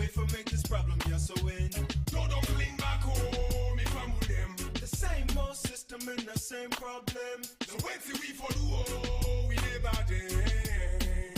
Wait for make this problem, yeah, so in. No don't cling back home, if I'm with them. The same old system and the same problem. So wait till we for do, oh, we never did.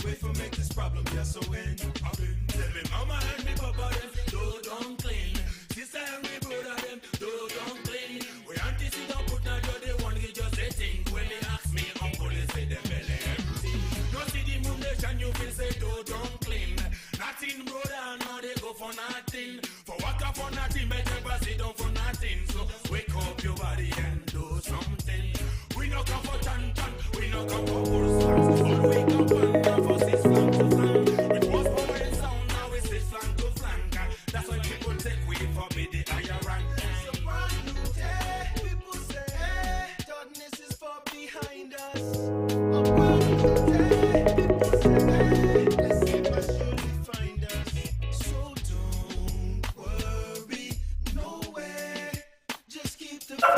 Wait for make this problem, yeah, so in. I've been Tell me mama and me papa them, don't clean. Sister and me brother them, don't clean. We auntie don't put no joy, they want to just a thing. When they ask me, uncle, they say them belly empty. No see the moon nation, you feel say don't clean. Nothing brother, now they go for nothing. For walk up for nothing, but never sit down for nothing. So wake up your body and do something. We no come for tan, we no come for full songs. But wake up and come for six flank to flank. It was power and sound, now it's six flank to flank. That's why people take we for me the higher rank. It's a brand new day. People say, hey, darkness is far behind us. A brand new day. People say, hey, let's see what surely find us. So don't worry, nowhere. Just keep the faith.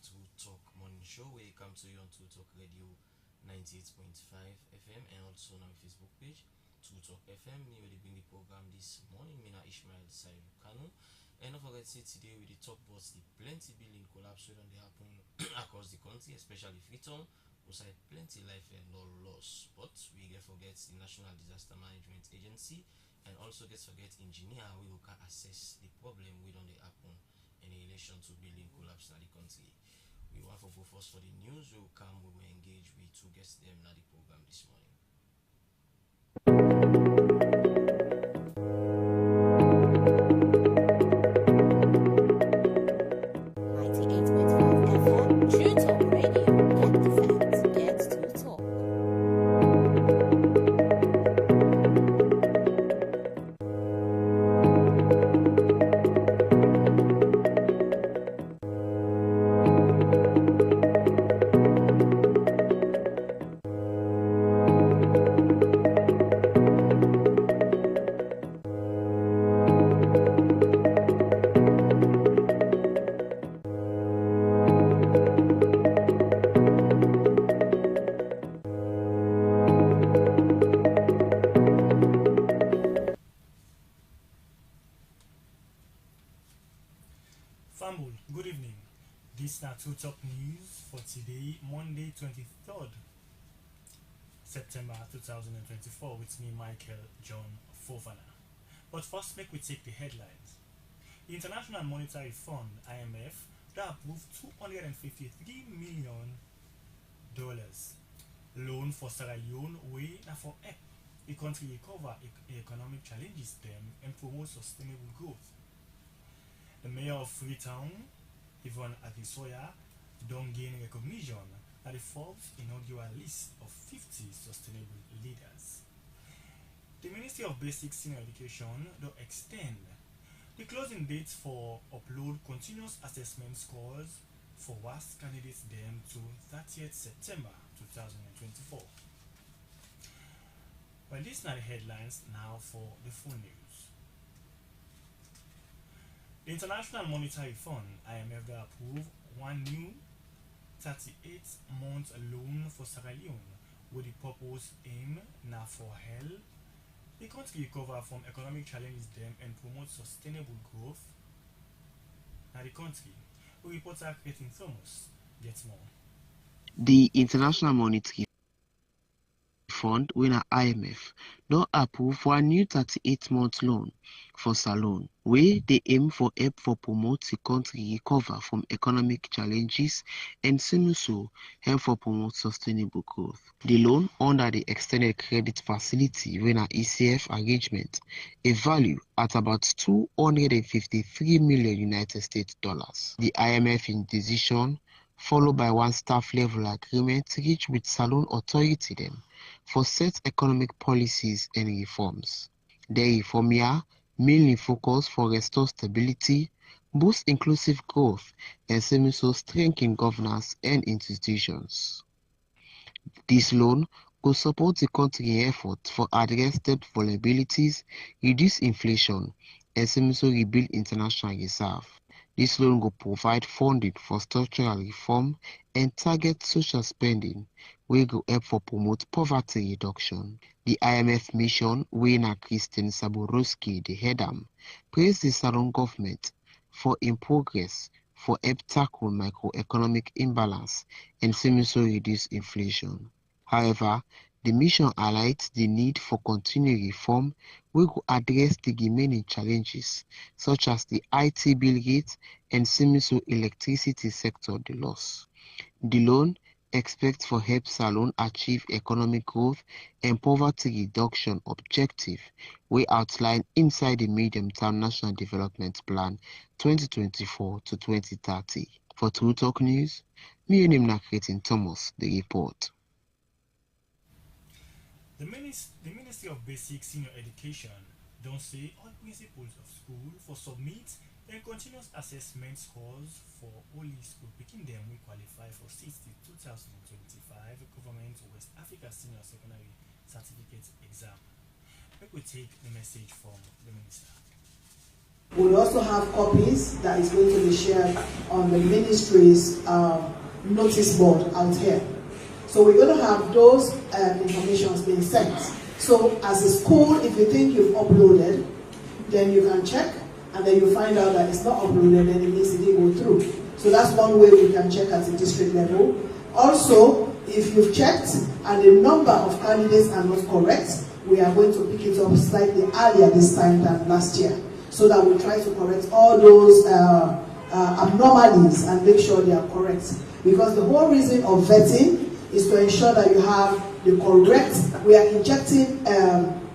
TruTok Morning Show. We come to you on TruTok Radio 98.5 FM and also on our Facebook page, TruTok FM. Me will bring the program this morning. Mina Ishmael Sayu Kanu. And don't forget today we talk about the plenty building collapse when they happen across the country, especially CREIGHTON, who side plenty life and no loss. But we get forget the National Disaster Management Agency and also get forget engineer we will can assess the problem we don't they happen in relation to building collapse in the country. We want for go first for the news. We will come, we will engage with two guests them in the program this morning. 98.5 FM, TruTok Radio. Get the facts, get to talk. Good evening. This is TruTok news for today, Monday 23rd September 2024 with me, Michael John Fofana. But first, make we take the headlines. The International Monetary Fund, IMF, that approved $253 million loan for Sierra Leone way now for help the country recover economic challenges them and promote sustainable growth. The mayor of Freetown, Yvonne Adesoya, don't gain recognition at the Forbes inaugural list of 50 sustainable leaders. The Ministry of Basic Senior Education will extend the closing dates for upload continuous assessment scores for WASC candidates them to 30th September 2024. Well, these are the headlines now for the full news. The International Monetary Fund, IMF, will approve one new 38-month loan for Sierra Leone with the purpose aim now for help the country recover from economic challenges them and promote sustainable growth. Now the country, reporter Creating Thomas gets more. The International Monetary Fund wey na IMF don approve for a new 38-month loan for Salone wey dey aim for help for promote the country recover from economic challenges and also help for promote sustainable growth. The loan under the Extended Credit Facility wey na ECF arrangement a value at about $253 million United States dollars. The IMF in decision followed by one staff level agreement reached with Salone Authority them for set economic policies and reforms. The reform here mainly focus for restore stability, boost inclusive growth, and also strengthen governance and institutions. This loan will support the country's effort for address debt vulnerabilities, reduce inflation, and also rebuild international reserve. This loan will provide funding for structural reform and target social spending, wey go help for promote poverty reduction. The IMF mission, wey na Christian Saborowski the head am, praised the Salone government for in progress for help tackle macroeconomic imbalance and also reduce inflation. However, the mission highlights the need for continued reform wey go address the remaining challenges such as the IT bill rate and also electricity sector the loss. The loan expects for help Salone achieve economic growth and poverty reduction objective wey outlined inside the medium-term National Development Plan 2024 to 2030. For TruTok News, my name is CREIGHTON Thomas, the report. The Ministry of Basic Senior Education don't say all principals of school for submit and continuous assessment scores for only school picking them will qualify for 2025 Government West Africa Senior Secondary Certificate Exam. We will take the message from the minister. We also have copies that is going to be shared on the ministry's notice board out here. So we're going to have those informations being sent. So as a school, if you think you've uploaded, then you can check, and then you find out that it's not uploaded, then it means it didn't go through. So that's one way we can check at the district level. Also, if you've checked and the number of candidates are not correct, we are going to pick it up slightly earlier this time than last year, so that we try to correct all those abnormalities and make sure they are correct. Because the whole reason of vetting is to ensure that you have the correct, we are injecting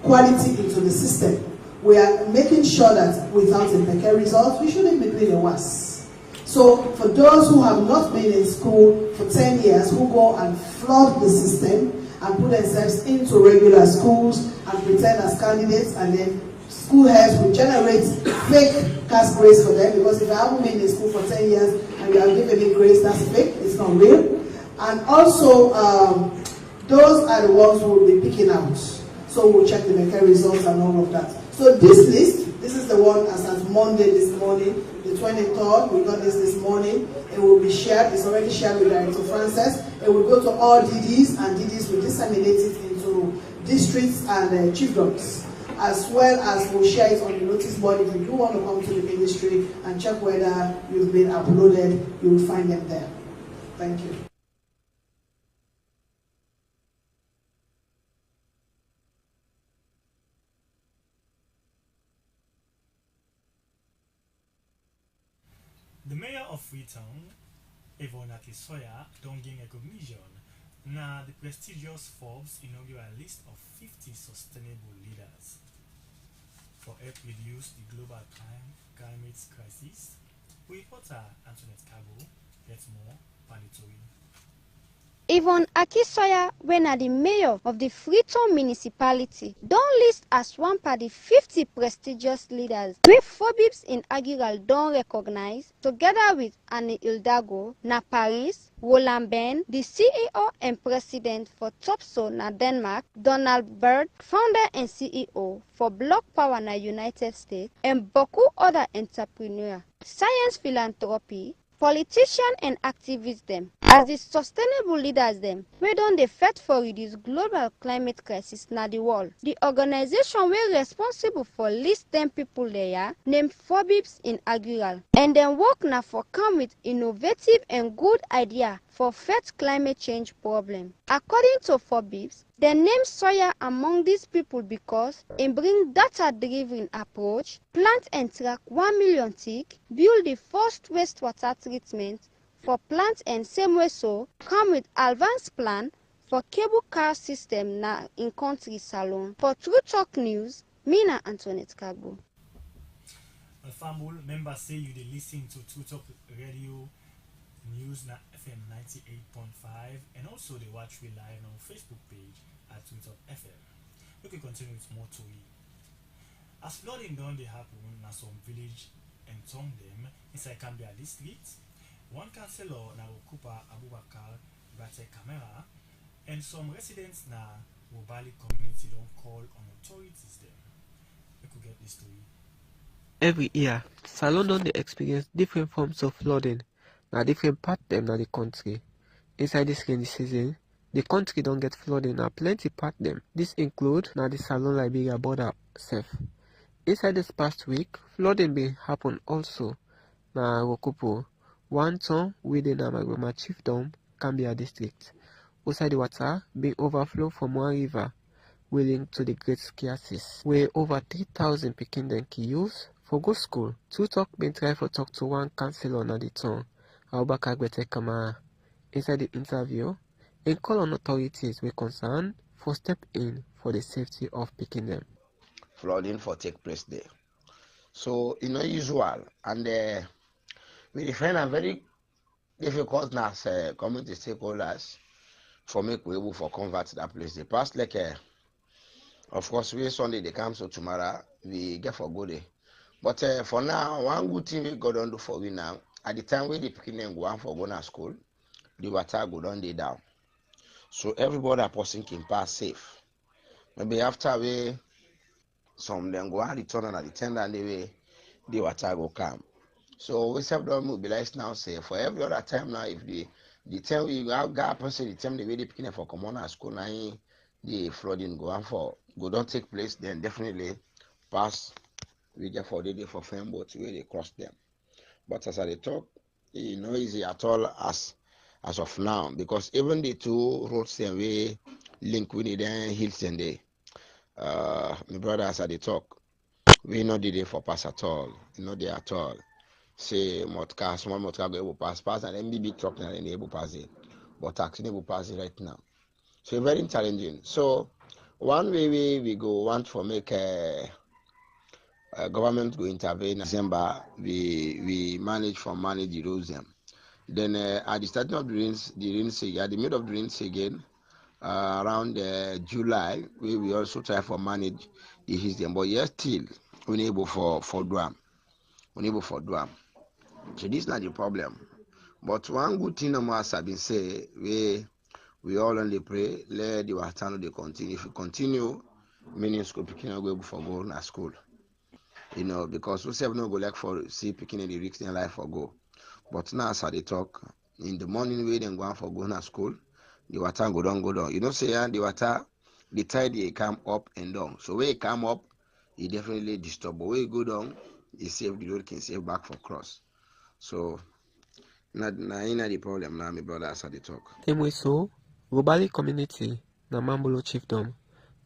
quality into the system. We are making sure that without a better result, we shouldn't be doing the worse. So for those who have not been in school for 10 years, who go and flood the system and put themselves into regular schools and pretend as candidates, and then school heads will generate fake cash grades for them, because if I haven't been in school for 10 years and you are giving me grades, that's fake, it's not real. And also, those are the ones who will be picking out. So we'll check the Mecca results and all of that. So this list, this is the one as at Monday this morning, the 23rd, we got this morning. It will be shared, it's already shared with Director Francis. It will go to all DDs, and DDs will disseminate it into districts and chiefdoms, as well as we'll share it on the notice board. If you do want to come to the ministry and check whether you've been uploaded, you will find them there. Thank you. The mayor of Freetown, Yvonne Akisoya, don't gain recognition. Now, the prestigious Forbes inaugural list of 50 sustainable leaders for help reduce the global climate crisis. Reporter Antoinette Cabo gets more palitory. Yvonne Akisoya, when the mayor of the Freetown municipality, don't list as one of the 50 prestigious leaders wey Forbes in Aguiral don't recognize, together with Annie Hildago, na Paris, Roland Ben, the CEO and president for Topso na Denmark, Donald Bird, founder and CEO for Block Power na United States, and beaucoup other entrepreneurs, science philanthropy, politicians and activists them as the sustainable leaders them we don dey fight for reduce global climate crisis na the world. The organization wey responsible for list 10 people there named Forbes in Aguiral, and then work na for come with innovative and good idea for face climate change problem. According to Forbes, they name soya among these people because in bring data-driven approach, plant and track 1 million tick, build the first wastewater treatment for plants and same way so come with advanced plan for cable car system na in country salon. For TruTok News, Mina Antoinette Kagbo. Family members say you dey listen to TruTok Radio News na FM 98.5 and also they watch we live on Facebook page at TruTok FM. We can continue with more to it. As flooding done they happen na some village and town them inside Cambia district. One councillor na Okupa Abubakar Bate Camera and some residents na Wobali community don't call on authorities them. We could get this story. Every year, Salon don dey experience different forms of flooding na different part dem na the country. Inside this rainy season, the country don get flooding na plenty part dem. This include na the Salon Liberia border sef. Inside this past week, flooding bin happen also na Rokupo, one town wey dey na Magoma Chiefdom, Cambia district. Outside the water bin overflow from one river wey link to the Great Skiasis, where over 3,000 pikin dem can use for go school. TruTok been try for talk to one councillor na the town, Abubakar Bate Camera. Inside the interview, he call on authorities wey concerned for step in for the safety of pikin dem. Flooding for take place there. So usual and we find a very difficult as community stakeholders for make we able for convert that place. The past like of course we Sunday they come so tomorrow we get for go there. But for now, one good thing we go down do for we now, at the time we the pikin go on for going to school, the water go down dey down. So everybody a person can pass safe. Maybe after we some them go and return at the time that the water go come. So we self don't mobilize now say for every other time now if the time we go person the time the way the pikin for come on at school now the flooding go on for go don't take place, then definitely pass. We get for the day for firm boats where they cross them. But as I talk, it's not easy at all as of now because even the two roads them way link with the hills and they my brother as I talk, we not the day for pass at all, not there at all. Say motor small motor go able pass and then big truck and able pass it. But taxi able pass it right now. So very challenging. So one way we go want for make government go intervene in December. We manage the roads them. Then at the starting of the rains at the middle of the rains again, around July, we also try for manage the hills them. But yes, still unable for Dwam. Unable for Dwam. So this is not the problem. But one good thing as I've been say, we all only pray, let the water they continue. If you continue, many school picking go for go to school. Because we have no go like for see picking in the risk in life for go. But now as they talk, in the morning we then go for going to school, the water go down. Say the water, the tide they come up and down. So when it come up, it definitely disturb. But when it go down, it save the road can save back for cross. So na the problem now, my brother as they talk. Same way so, Wobali community na Mambulo Chiefdom.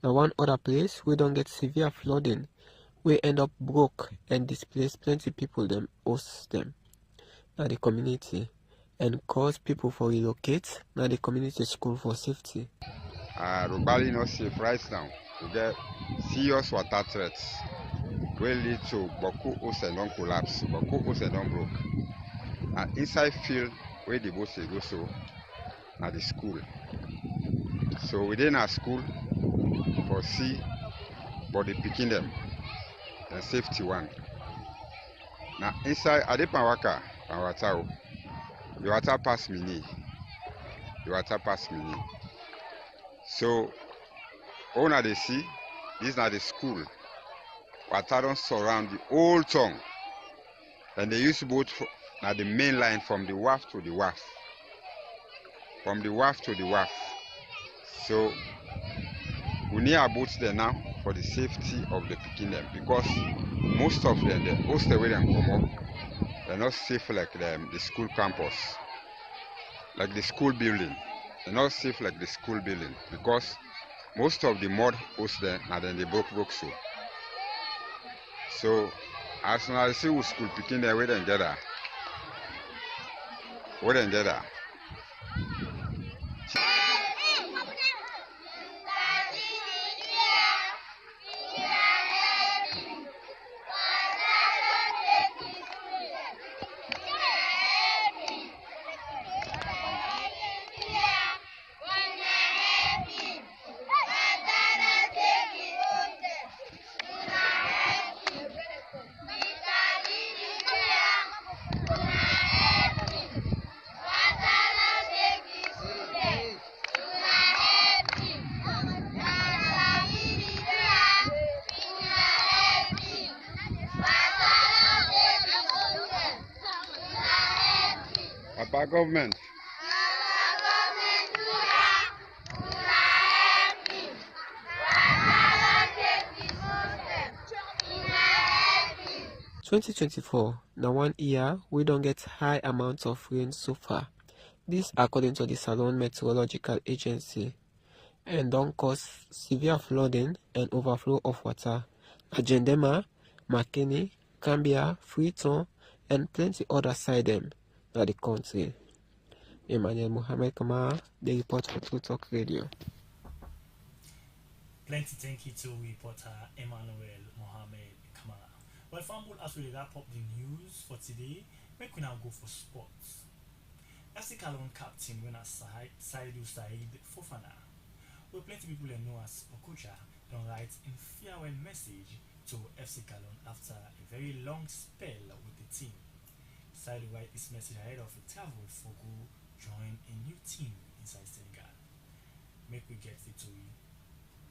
Na one other place we don't get severe flooding. We end up broke and displace plenty people them host them na the community and cause people for relocate na the community school for safety. Rubali not safe right now. We get serious water threats will lead to Boku house and don't collapse, Boku house and don't broke. And inside field where the boats go so na the school. So within our school for see body picking them. The safety one. Now inside Adepawaka and Watao, the water pass me knee. The water pass me knee. So all now they see, this is not the school. Water don't surround the whole town. And they use boat now the main line from the wharf to the wharf. From the wharf to the wharf. So we need our boats there now for the safety of the picking them because most of them, the host the way they come up, they're not safe like the school campus. like the school building. E not safe like the school building because most of the mud house there na then they broke so. So as soon as see we school picking there where dem get that. Where dem get that. Papa government. 2024 na one year we don't get high amounts of rain so far. This according to the Salon Meteorological Agency, and don't cause severe flooding and overflow of water at Gendema, Makeni, Cambia, Freetown, and plenty other side them of the country. Emmanuel Mohammed Kamara, the report for TruTok Radio. Plenty thank you to reporter Emmanuel Mohammed Kamara. Well, Fambul, as we wrap up the news for today, make we now go for sports. FC Calon captain winner Saidu Said Fofana, well, plenty people know as Okocha, don't write in farewell message to FC Calon after a very long spell with the team. Saidu write this message ahead of a travel for go join a new team inside Senegal. Make we get it to you.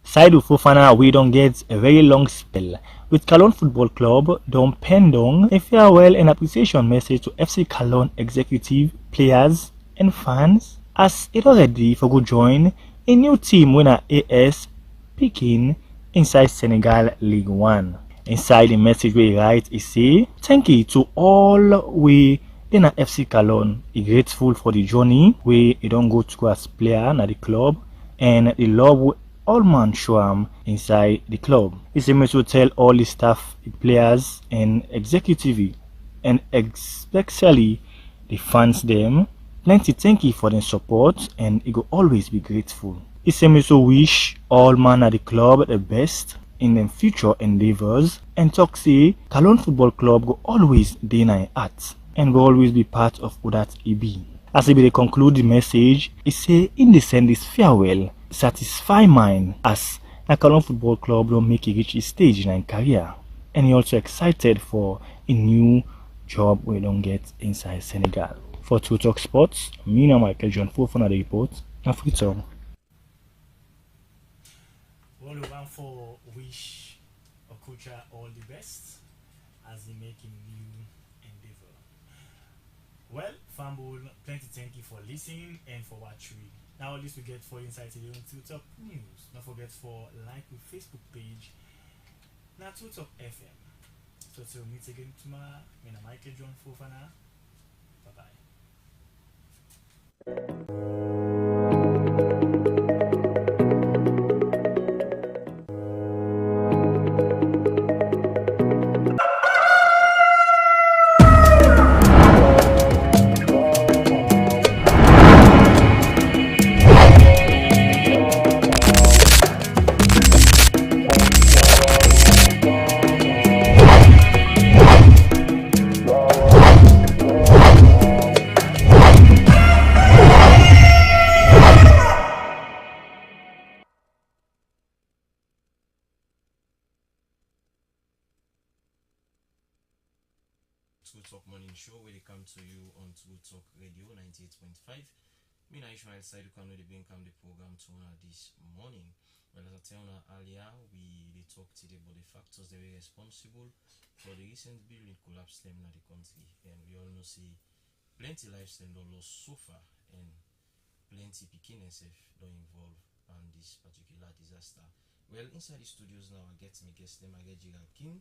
Saidu Fofana we don't get a very long spell with Calon Football Club don't pen down a farewell and appreciation message to FC Calon executive, players and fans as it already for go join a new team winner AS Pekin inside Senegal League 1. Inside the message we write he say thank you to all we in FC Calon. He grateful for the journey we don't go to as player at the club and the love all man show am inside the club. It's a message to tell all the staff, the players and executive and especially the fans them plenty thank you for their support and he go always be grateful. It's a message to wish all man at the club the best in their future endeavors and talk say Calon Football Club go always dey na heart and go always be part of who that he be. As he be conclude the message, he say in the send this farewell satisfy mind as Calon Football Club don't make a reach his stage in his career and he also excited for a new job we don't get inside Senegal. For TruTok Sports, me and Michael John Fofana the report and Freetown. Well, we want for wish Okocha all the best as he make a new endeavor. Well, Fambul, plenty thank you for listening and for watching. Now all this we get for inside today on TruTok News. Don't forget for like the Facebook page. Now TruTok FM. So till meet again tomorrow. Me and Michael John Fofana. Bye bye. TruTok Morning Show where they come to you on TruTok Radio 98.5. Me na Ishmael Saidu Kano they bring come the program to honor this morning. Well, as I tell you earlier, we talked today about the factors that were responsible for the recent building collapse in the country. And we all know see plenty lives and lost so far and plenty Pekin SF don't involve on this particular disaster. Well, inside the studios now I get me guest them I get Gerald King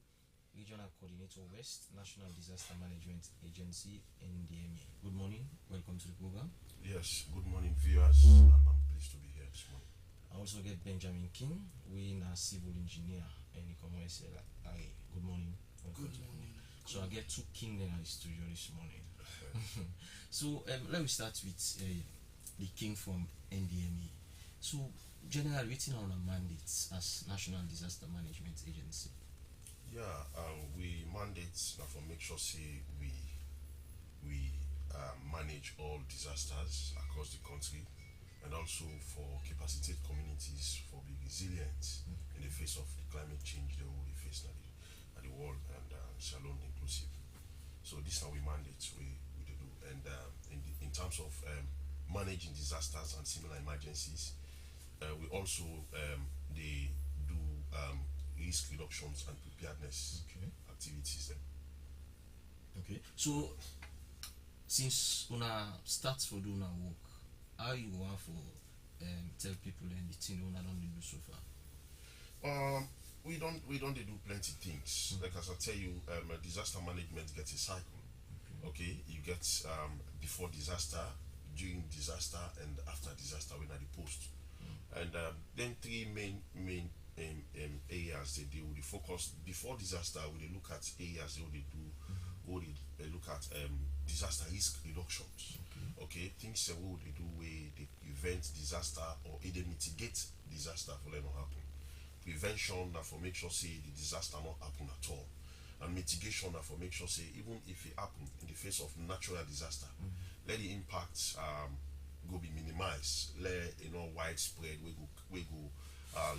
Regional Coordinator West, National Disaster Management Agency, NDMA. Good morning. Welcome to the program. Yes, good morning, viewers, and I'm pleased to be here this morning. I also get Benjamin King, we are civil engineer, and he come say like, good morning. Welcome to the program. So I get two King in the studio this morning. So let me start with the King from NDMA. So generally, waiting on a mandate as National Disaster Management Agency. Yeah, we mandate now for make sure say we manage all disasters across the country, and also for capacitate communities for be resilient in the face of the climate change they will face at the world, and Salon inclusive. So this how we mandate we do, and in terms of managing disasters and similar emergencies, we also they do risk reductions and preparedness activities then. Okay, so since una start for doing our work, how you want for tell people and the thing una don't do so far? We don't do plenty things. Like as I tell you, disaster management gets a cycle. Okay, you get before disaster, during disaster, and after disaster when at the post. And then three main areas they deal with the focus. Before disaster, we look at areas they do, they look at disaster risk reductions. Okay, things what they do where they prevent disaster or either mitigate disaster for let not happen. Prevention that for make sure say the disaster not happen at all, and mitigation that for make sure say even if it happen in the face of natural disaster, let the impact go be minimized, let widespread we go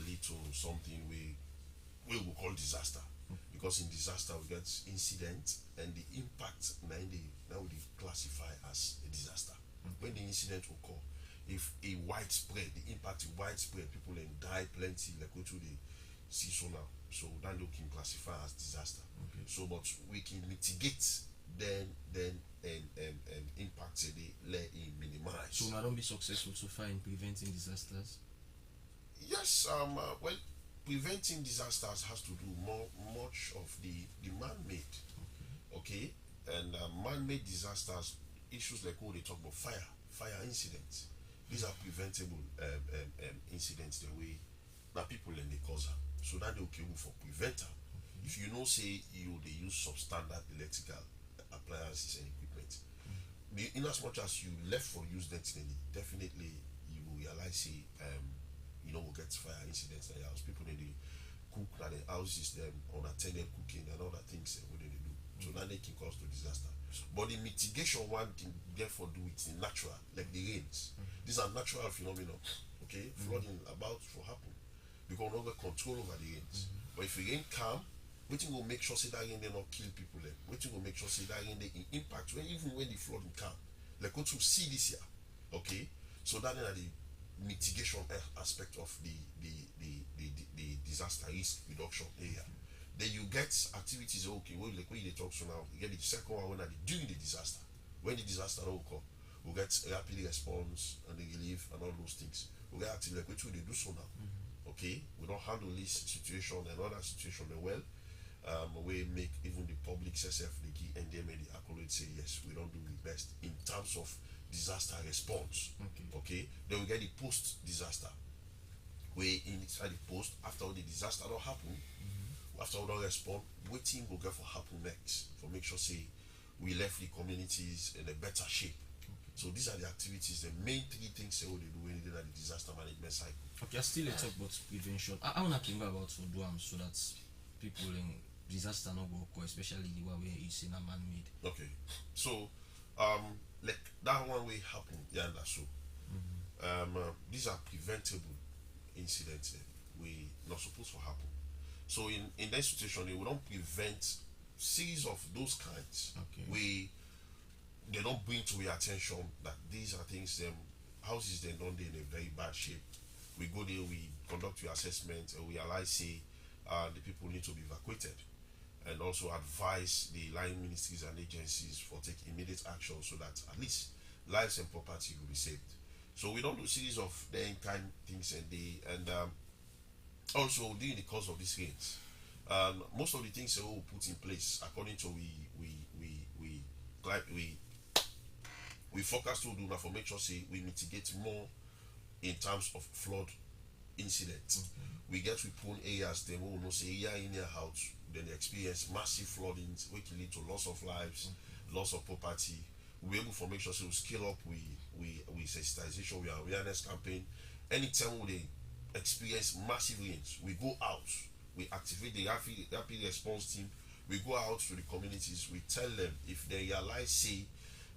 lead to something we will call disaster. Because in disaster we get incident, and the impact now they classify as a disaster. When the incident occur, if a widespread, the impact is widespread, people then die plenty, like go to the seasonal, so then they can classify as disaster. So but we can mitigate then and impact they let it minimize. So now don't be successful so far in preventing disasters? Yes, well, preventing disasters has to do much of the man-made. Okay, and man-made disasters, issues like what they talk about fire incidents. These are preventable incidents the way that people in the cause them. So that they okay for preventer. If you know say they use substandard electrical appliances and equipment, in as much as you left for use then definitely you will realize say we'll get fire incidents in the house. People in the cook at the houses them unattended cooking and other things what they do. So now they can cause the disaster. But the mitigation one can therefore do it in natural, like the rains. These are natural phenomena. Okay, flooding about to happen. Because we don't get control over the rains. But if the rain come, waiting will make sure say that rain they not kill people there. Waiting will make sure say that rain they impact even when the flooding come. Like what you see this year. Okay? So that is the mitigation aspect of the disaster risk reduction area. Then you get activities okay, well, like when they talk so now, you get the second one when during the disaster. When the disaster occur, we get rapid response and the relief and all those things. We get active like what they do so now. Okay, we don't handle this situation and other situation well. We make even the public SF the key and they may the accolade say yes, we don't do the best in terms of disaster response. Okay. Then we get the post disaster. We inside the post after all the disaster don't happen, after we don't respond, waiting will get for happen next for make sure say we left the communities in a better shape. So these are the activities, the main three things they do when they do the disaster management cycle. Okay, I still talk about prevention. I want to think about to do so that people in disaster not go occur, especially the one where it's in a man-made. Okay, so like that one way happen, yeah, and so these are preventable incidents we not supposed to happen. So in that situation, they will not prevent series of those kinds. We they don't bring to your attention that these are things houses they don't in a very bad shape. We go there, we conduct your assessment, and we realize say the people need to be evacuated, and also advise the line ministries and agencies for take immediate action so that at least lives and property will be saved. So we don't do series of then kind things and also during the course of these rains, Most of the things they will put in place according to like we focus to do now for make sure say we mitigate more in terms of flood incidents. We get to prone areas they will not say year in year out, then they experience massive floodings which lead to loss of lives, loss of property. We able to make sure so we scale up we sensitization, we are awareness campaign. Anytime we experience massive rains, we go out, we activate the rapid response team, we go out to the communities, we tell them if they realize say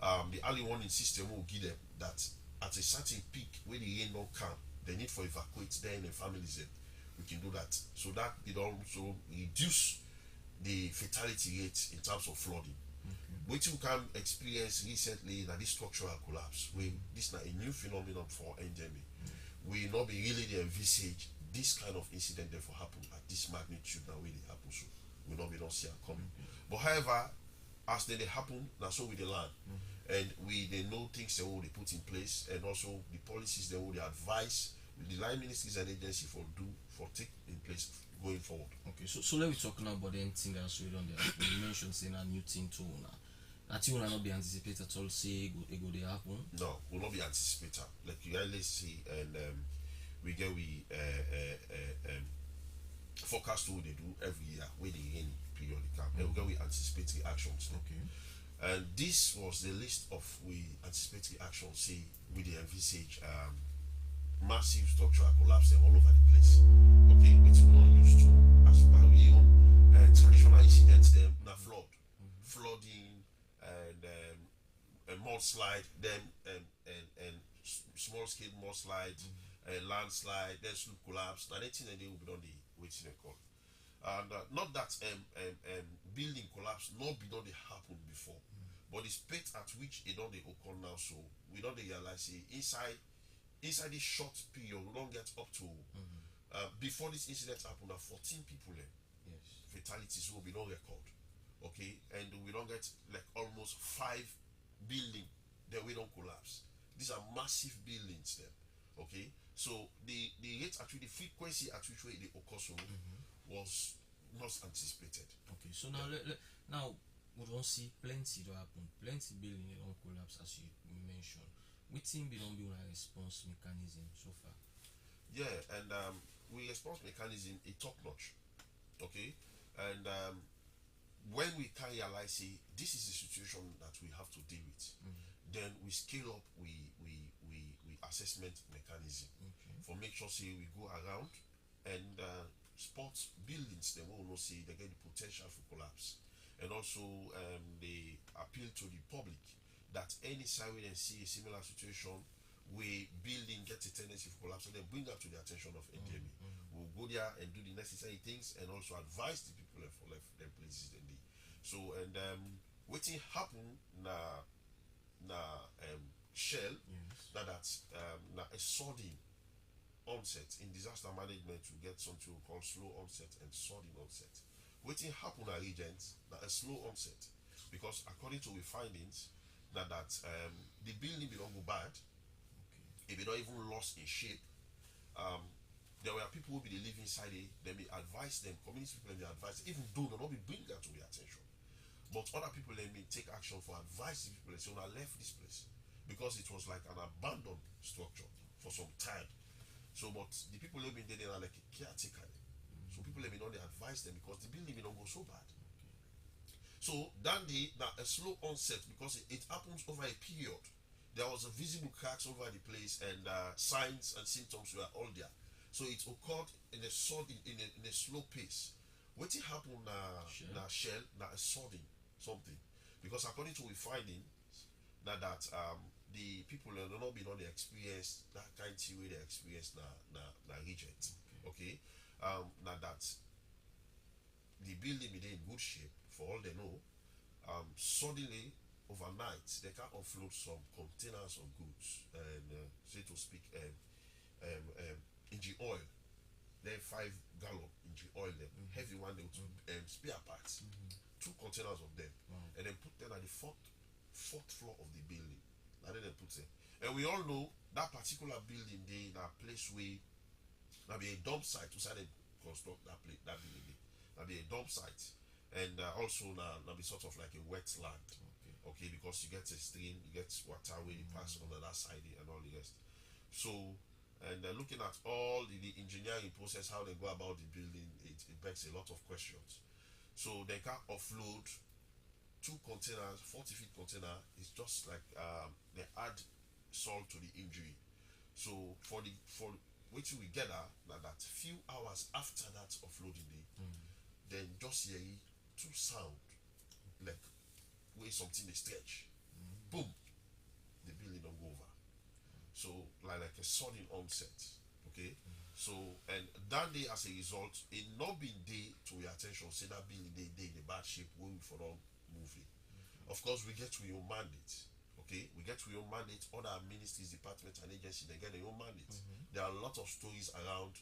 the early warning system will give them that at a certain peak when the rain don't come, they need for evacuate them and families them. We can do that. So that it also reduce the fatality rate in terms of flooding. Which you can experience recently that this structural collapse, when this is not a new phenomenon for endemic. We not be really the envisage this kind of incident therefore happen at this magnitude now when it happen, so we not be don't see it coming. But however, as they happen, now so with the land. And they know things they will they put in place, and also the policies they will they advise the line ministries and agency for take in place going forward. Okay, so let me talk now about anything that's we done there. You mentioned saying a new thing too now. That you will not be anticipated at all, say it go they happen. No, will not be anticipated. Like you always see, and we get forecast what they do every year where they in periodical. And we get we anticipatory actions. Okay. And this was the list of we anticipatory actions. Say we they envisage massive structural collapse all over the place. Okay, which we not used to as barrier traditional incidents them na flooding and mudslide, then and small scale mudslide, landslide, then slope collapse. Now anything that they will be on the waiting and call. And not that building collapse not be done they happen before, but the speed at which it don't they occur now. So we don't realize inside this short period we don't get up to before this incident happened 14 people fatalities will be no record. Okay, and we don't get like almost 5 buildings that we don't collapse. These are massive buildings then. Okay, so the rate actually the frequency at which way they occur so was not anticipated. Okay, so now now we don't see plenty to happen, plenty building they don't collapse as you mentioned. Which thing we don't be on a response mechanism so far? Yeah, and we response mechanism is top notch. Okay, and when we can realize say this is the situation that we have to deal with, then we scale up we assessment mechanism for make sure say we go around and spot buildings they will not say they get the potential for collapse, and also they appeal to the public that any side we then see a similar situation where building gets a tendency for collapse, and then bring that to the attention of NDMA. We'll go there and do the necessary things and also advise the people for left them places then they. So and waiting happen shell that a sudden onset in disaster management to get something called slow onset and sudden onset. Waiting happen at agents a slow onset, because according to our findings that the building will not go bad, if it not even lost in shape. There were people who be live inside it, they may advise them, community people may advise, even though they not be bring that to their attention. But other people they may take action for advising people and say, I left this place because it was like an abandoned structure for some time. So but the people who been there they are like a caretaker. So people may not advise them because the building may not go so bad. So then a slow onset because it happens over a period. There was a visible cracks over the place and signs and symptoms were all there. So it occurred in a sudden, in a slow pace. What it happened na shell na a sudden something, because according to we finding that the people that not been on the experience that kind of way they experience na regent. Okay, now that the building be in good shape for all they know. Suddenly overnight they can offload some containers of goods and say to speak engine oil, then 5 gallon engine oil them heavy one they spare parts, 2 containers of them, and then put them at the fourth floor of the building, and then they put them, and we all know that particular building they in a place where now be a dump site to say they construct that building. Now be a dump site, and also now be sort of like a wetland. Okay, because you get a stream, you get water where you pass on the other side and all the rest. So, and looking at all the engineering process, how they go about the building, it begs a lot of questions. So they can offload 2 containers, 40-feet container. It's just like they add salt to the injury. So for which we get that few hours after that offloading day, then just hear two sound like way something is stretch, boom, the building don't go over. So like a sudden onset. Okay. So and that day as a result, it not been day to your attention, say that building they in a bad shape, going for all moving. Of course, we get to your mandate. Okay, we get to your mandate. Other ministries, departments, and agencies, they get their own mandate. There are a lot of stories around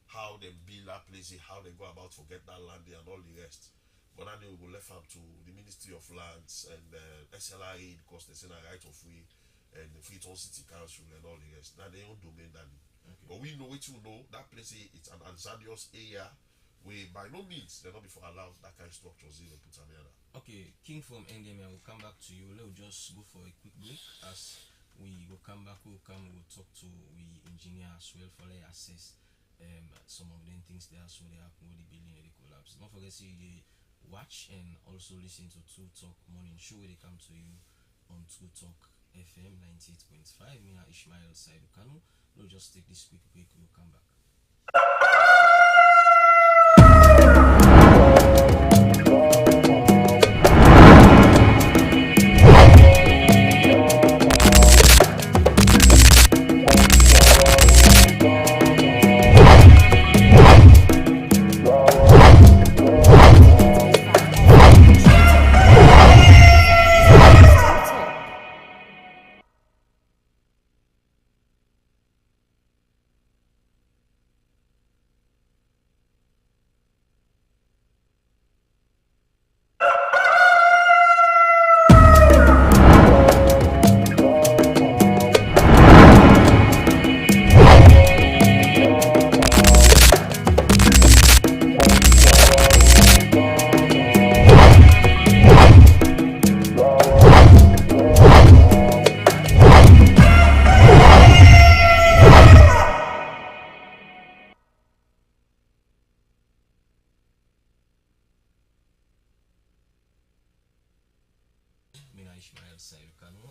how they build that place, how they go about forget that land and all the rest. But now they will go left up to the Ministry of Lands and SLRA because they say a right of way, and the Freetown City Council and all the rest. Now they own domain that. Okay. But we know it. You know that place it's an hazardous area where by no means they're not before allowed that kind of structures in put together. Okay, King from NDM, I will come back to you. Let's just go for a quick break. As we will come back, we'll talk to we engineer as well for the assess some of the things there so they happen with the building and the collapse. Don't forget to watch and also listen to TruTok morning show where they come to you on TruTok FM 98.5. Me and Ishmael Saidu Kanu. We'll just take this quick break, we'll come back.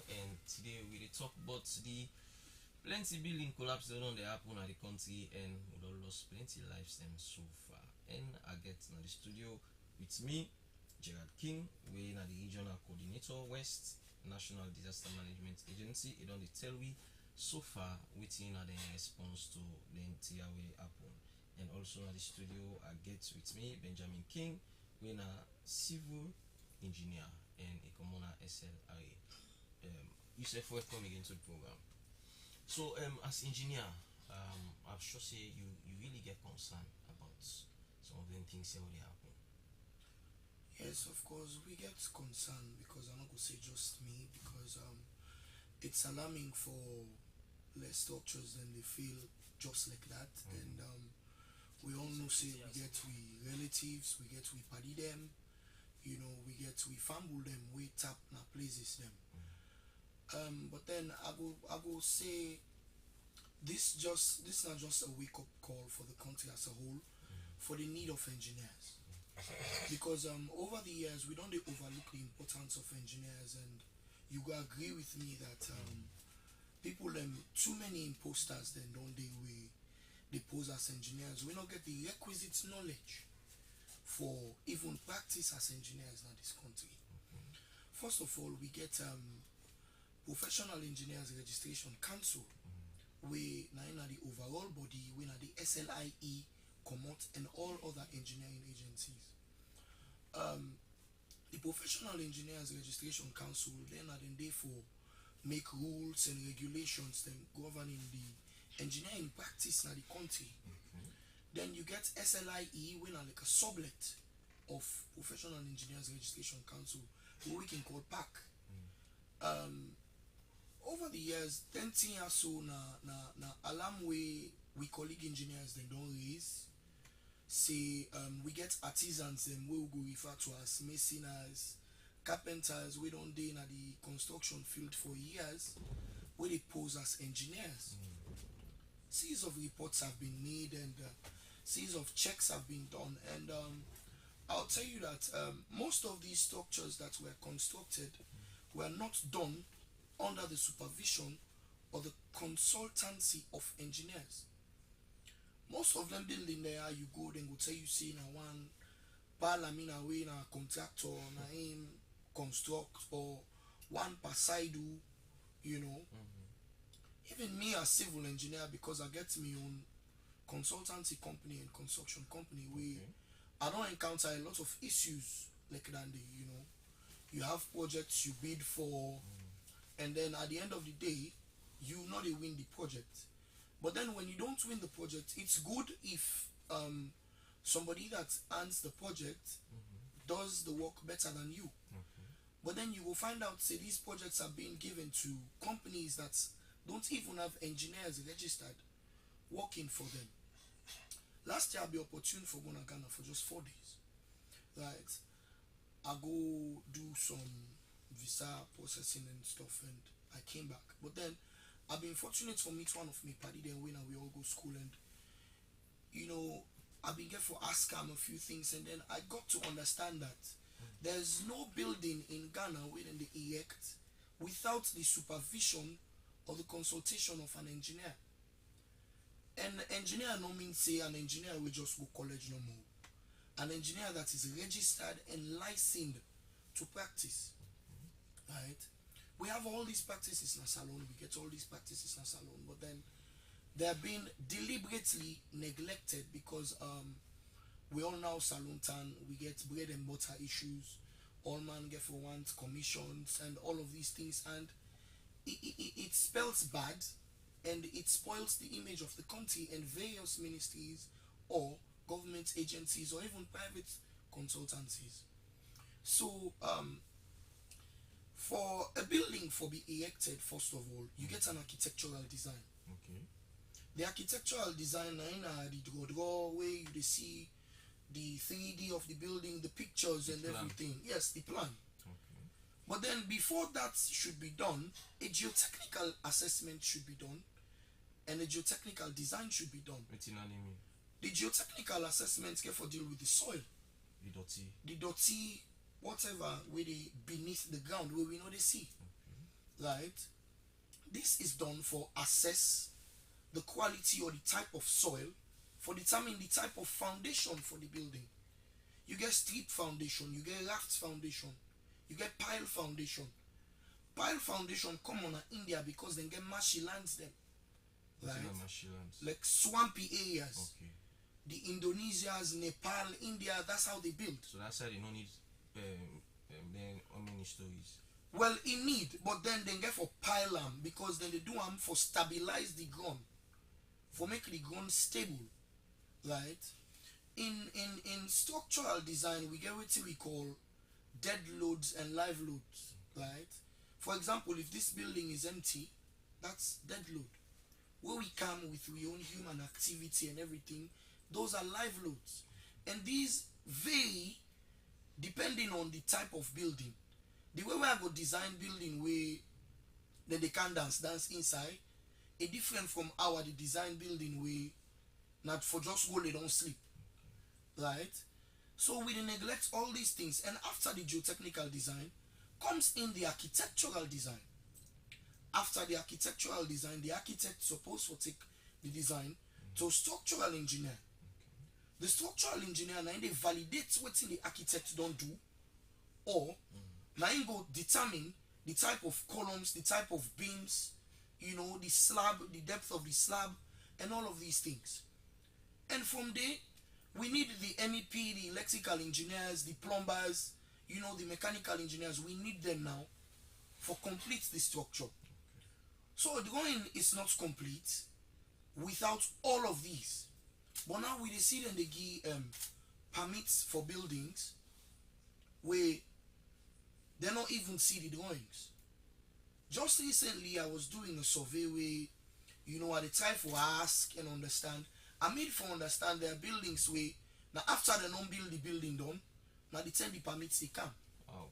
And today we talk about the plenty building collapse that don't happen at the country, and we don't lost plenty lives and so far. And I get in the studio with me, Gerard King, we are the regional coordinator West National Disaster Management Agency. It only tell we so far within the response to the entire way happen. And also in the studio I get with me Benjamin King, we are a civil engineer and a commoner SLRA. Yusuf, welcome again to the program. So as engineer, I'm sure say you really get concerned about some of the things that will happen. Yes, of course we get concerned, because I'm not gonna say just me, because it's alarming for less structures than they feel just like that. And we all know say we get we relatives, we get we party them, you know, we get we fumble them, we tap na places them. But then I go say this not just a wake up call for the country as a whole, for the need of engineers. Because over the years we don't overlook the importance of engineers, and you go agree with me that people too many imposters then don't they pose as engineers. We don't get the requisite knowledge for even practice as engineers in this country. First of all, we get Professional Engineers Registration Council, we now the overall body, we now the SLIE, COMOT, and all other engineering agencies. The Professional Engineers Registration Council then are there for make rules and regulations then governing the engineering practice in the country. Then you get SLIE, we now like a sublet of Professional Engineers Registration Council, who we can call PAC. Over the years, 10 years so na alarm we colleague engineers they don't raise. say we get artisans them we will go refer to as masoners, carpenters. We don't dey in the construction field for years, where they pose as engineers. Series of reports have been made, and series of checks have been done, and I'll tell you that most of these structures that were constructed were not done under the supervision or the consultancy of engineers. Most of them building there, you go, then go tell you see na one palamina way na contractor na him construct, or one pasaidu, you know. Even me as civil engineer, because I get my own consultancy company and construction company, we I don't encounter a lot of issues like that. You know, you have projects you bid for, and then at the end of the day, you not win the project. But then when you don't win the project, it's good if somebody that owns the project does the work better than you. But then you will find out, say, these projects are being given to companies that don't even have engineers registered working for them. Last year, I'll be opportune for going to Ghana for just 4 days. Right? I go do some visa processing and stuff, and I came back. But then I've been fortunate to meet one of my party there when we all go school, and you know, I've been get for ask him a few things, and then I got to understand that there's no building in Ghana where they erect without the supervision or the consultation of an engineer. An engineer no means say an engineer will just go college no more. An engineer that is registered and licensed to practice. Right? We have all these practices in a salon, we get all these practices in a salon, but then they're being deliberately neglected because we all know salon town, we get bread and butter issues, all man get for want commissions and all of these things, and it spells bad, and it spoils the image of the country, and various ministries or government agencies or even private consultancies. So for a building for be erected, first of all, you get an architectural design. Okay. The architectural design the draw where you see the 3D of the building, the pictures and everything. Yes, the plan. Okay. But then before that should be done, a geotechnical assessment should be done, and a geotechnical design should be done. What you mean? The geotechnical assessments get for deal with the soil, the dirty, whatever where they beneath the ground where we know they see. Right? This is done for assess the quality or the type of soil, for determining the type of foundation for the building. You get strip foundation, you get raft foundation, you get pile foundation. Pile foundation come on in India because they get marshy lands them. Right? Like swampy areas. Okay. The Indonesias, Nepal, India, that's how they build. So that's why they don't need then how many stories? Well, in need, but then they get for pile them because then they do them for stabilize the ground, for make the ground stable. Right? In structural design, we get what we call dead loads and live loads. Right? For example, if this building is empty, that's dead load. Where we come with our own human activity and everything, those are live loads. And these vary depending on the type of building. The way we have a design building where then they can dance inside, is different from our the design building where not for just go they don't sleep. Right? So we neglect all these things, and after the geotechnical design comes in the architectural design. After the architectural design, the architect supposed to take the design to structural engineer. The structural engineer now they validate what the architect don't do, or now go determine the type of columns, the type of beams, you know, the slab, the depth of the slab, and all of these things. And from there, we need the MEP, the electrical engineers, the plumbers, you know, the mechanical engineers. We need them now for complete the structure. So the drawing is not complete without all of these. But now we see them they give permits for buildings where they don't even see the drawings. Just recently I was doing a survey where, you know, I try for ask and understand. I made for understand there are buildings where Now after they don't build the building done, now the time the permits they come. Wow.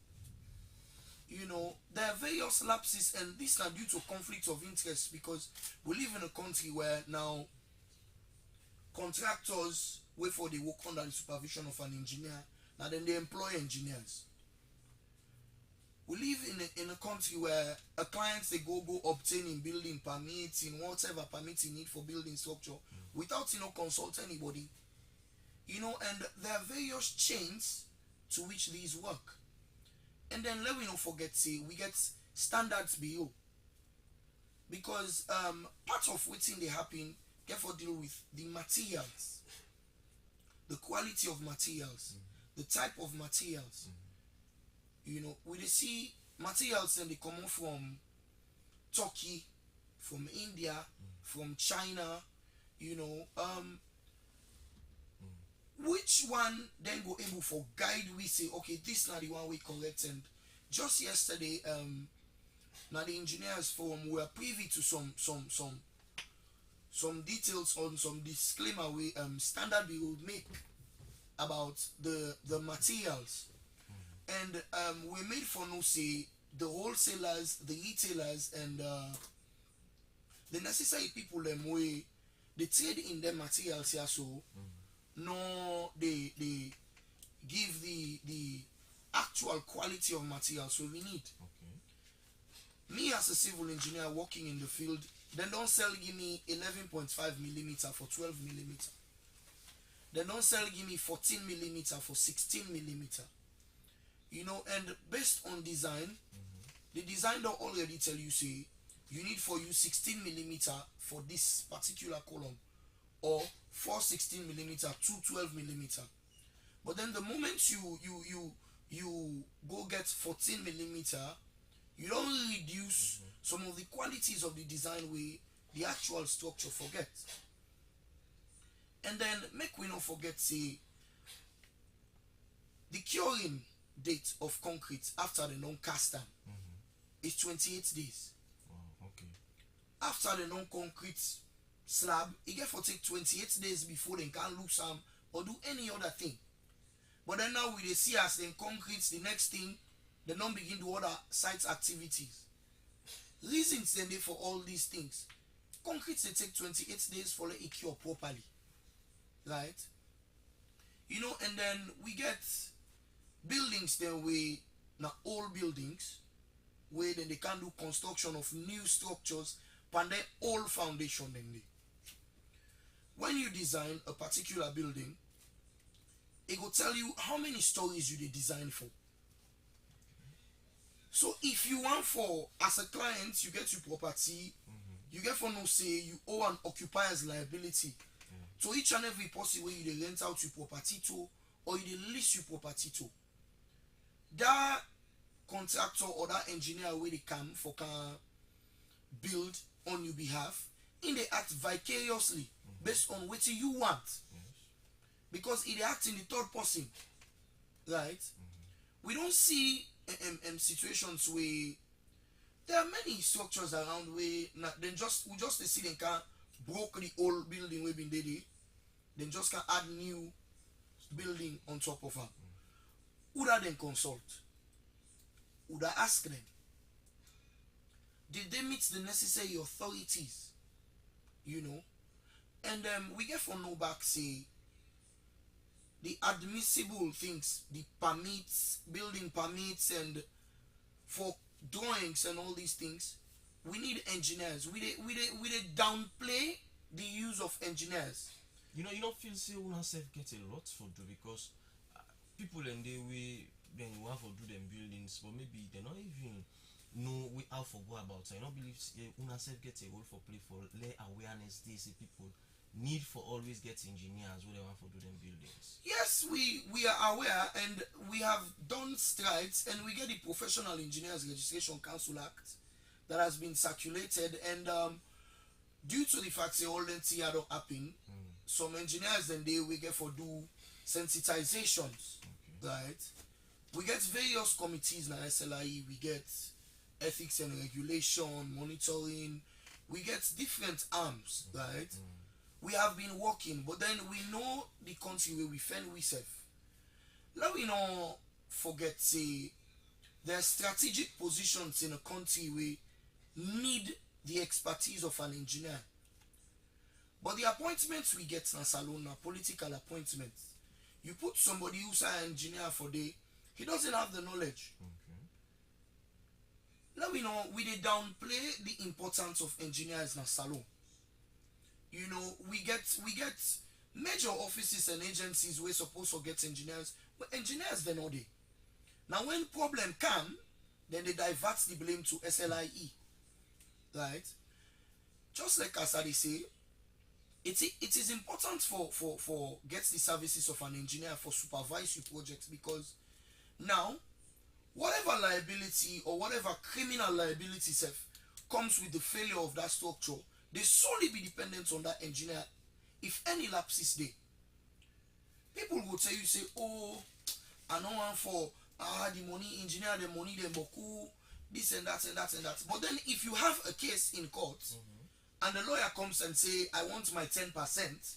You know, there are various lapses, and this are due to conflict of interest, because we live in a country where now contractors wait for the work under the supervision of an engineer. Now then they employ engineers. We live in a country where a client they go obtaining building permits in whatever permits you need for building structure without consult anybody. You know, and there are various chains to which these work. And then let me not forget, say we get standards below. Because part of what's in they happen, therefore deal with the materials, the quality of materials, the type of materials. You know, we see materials and they come from Turkey, from India, from China, you know, which one then go able for guide we say, okay, this not the one we correct. And just yesterday, now the engineers forum were privy to some details on some disclaimer we standard we would make about the materials. And we made for no say the wholesalers, the retailers, and the necessary people them way they trade in their materials here, so no they give the actual quality of materials so we need. Okay. Me as a civil engineer working in the field, they don't sell give me 11.5 millimeter for 12 millimeter. They don't sell give me 14 millimeter for 16 millimeter. You know, and based on design, the designer already tell you say you need for you 16 millimeter for this particular column, or 4 16 millimeter, 2 12 millimeter. But then the moment you go get 14 millimeter, you don't reduce some of the qualities of the design way the actual structure forget. And then make we not forget say the curing date of concrete after the non-cast time is 28 days. Oh, okay. After the non-concrete slab, it get for take 28 days before they can look some or do any other thing. But then now we see as then concrete the next thing, they don't begin to other site activities. Reasons then they for all these things. Concrete they take 28 days for it cure properly. Right? You know, and then we get buildings then we now old buildings where then they can do construction of new structures and their old foundation then they. When you design a particular building, it will tell you how many stories you design for. So if you want for as a client you get your property, you get for no say you owe an occupier's liability. So each and every person where you rent out your property to or you lease your property to, that contractor or that engineer where they come for can build on your behalf, in they act vicariously based on what you want. Because it act in the third person. Right? We don't see situations where there are many structures around where we just see they can broke the old building we been there, then just can add new building on top of her. Would I then consult? Would I ask them? Did they meet the necessary authorities? You know? And we get for no back say the admissible things, the permits, building permits, and for drawings and all these things, we need engineers. We downplay the use of engineers. You know, you don't feel say una self get a lot for do because people and they we then want to do them buildings, but maybe they not even know we how for go about. I don't believe una self get a role for play for lay awareness. They say people need for always get engineers who they want to do them buildings. Yes, we are aware and we have done strides and we get the Professional Engineers Registration Council Act that has been circulated, and due to the fact that all that don't happen, some engineers then they we get for do sensitizations, right? We get various committees na SLIE, we get ethics and regulation, monitoring, we get different arms, right? we have been working, but then we know the country where we fend we serve. Let we not forget, say, there are strategic positions in a country we need the expertise of an engineer. But the appointments we get in Salon are political appointments. You put somebody who's an engineer for day, he doesn't have the knowledge. Now we know we did downplay the importance of engineers in a salon. You know, we get major offices and agencies we're supposed to get engineers, but engineers they're not there. Now when problem come, then they divert the blame to SLIE. Right? Just like as I say, it is important for get the services of an engineer for supervise your projects, because now whatever liability or whatever criminal liability comes with the failure of that structure, they solely be dependent on that engineer. If any lapses there, people will tell you, say, oh, I know one for the money, engineer the money, the boku, this and that and that and that. But then if you have a case in court and the lawyer comes and say, I want my 10%,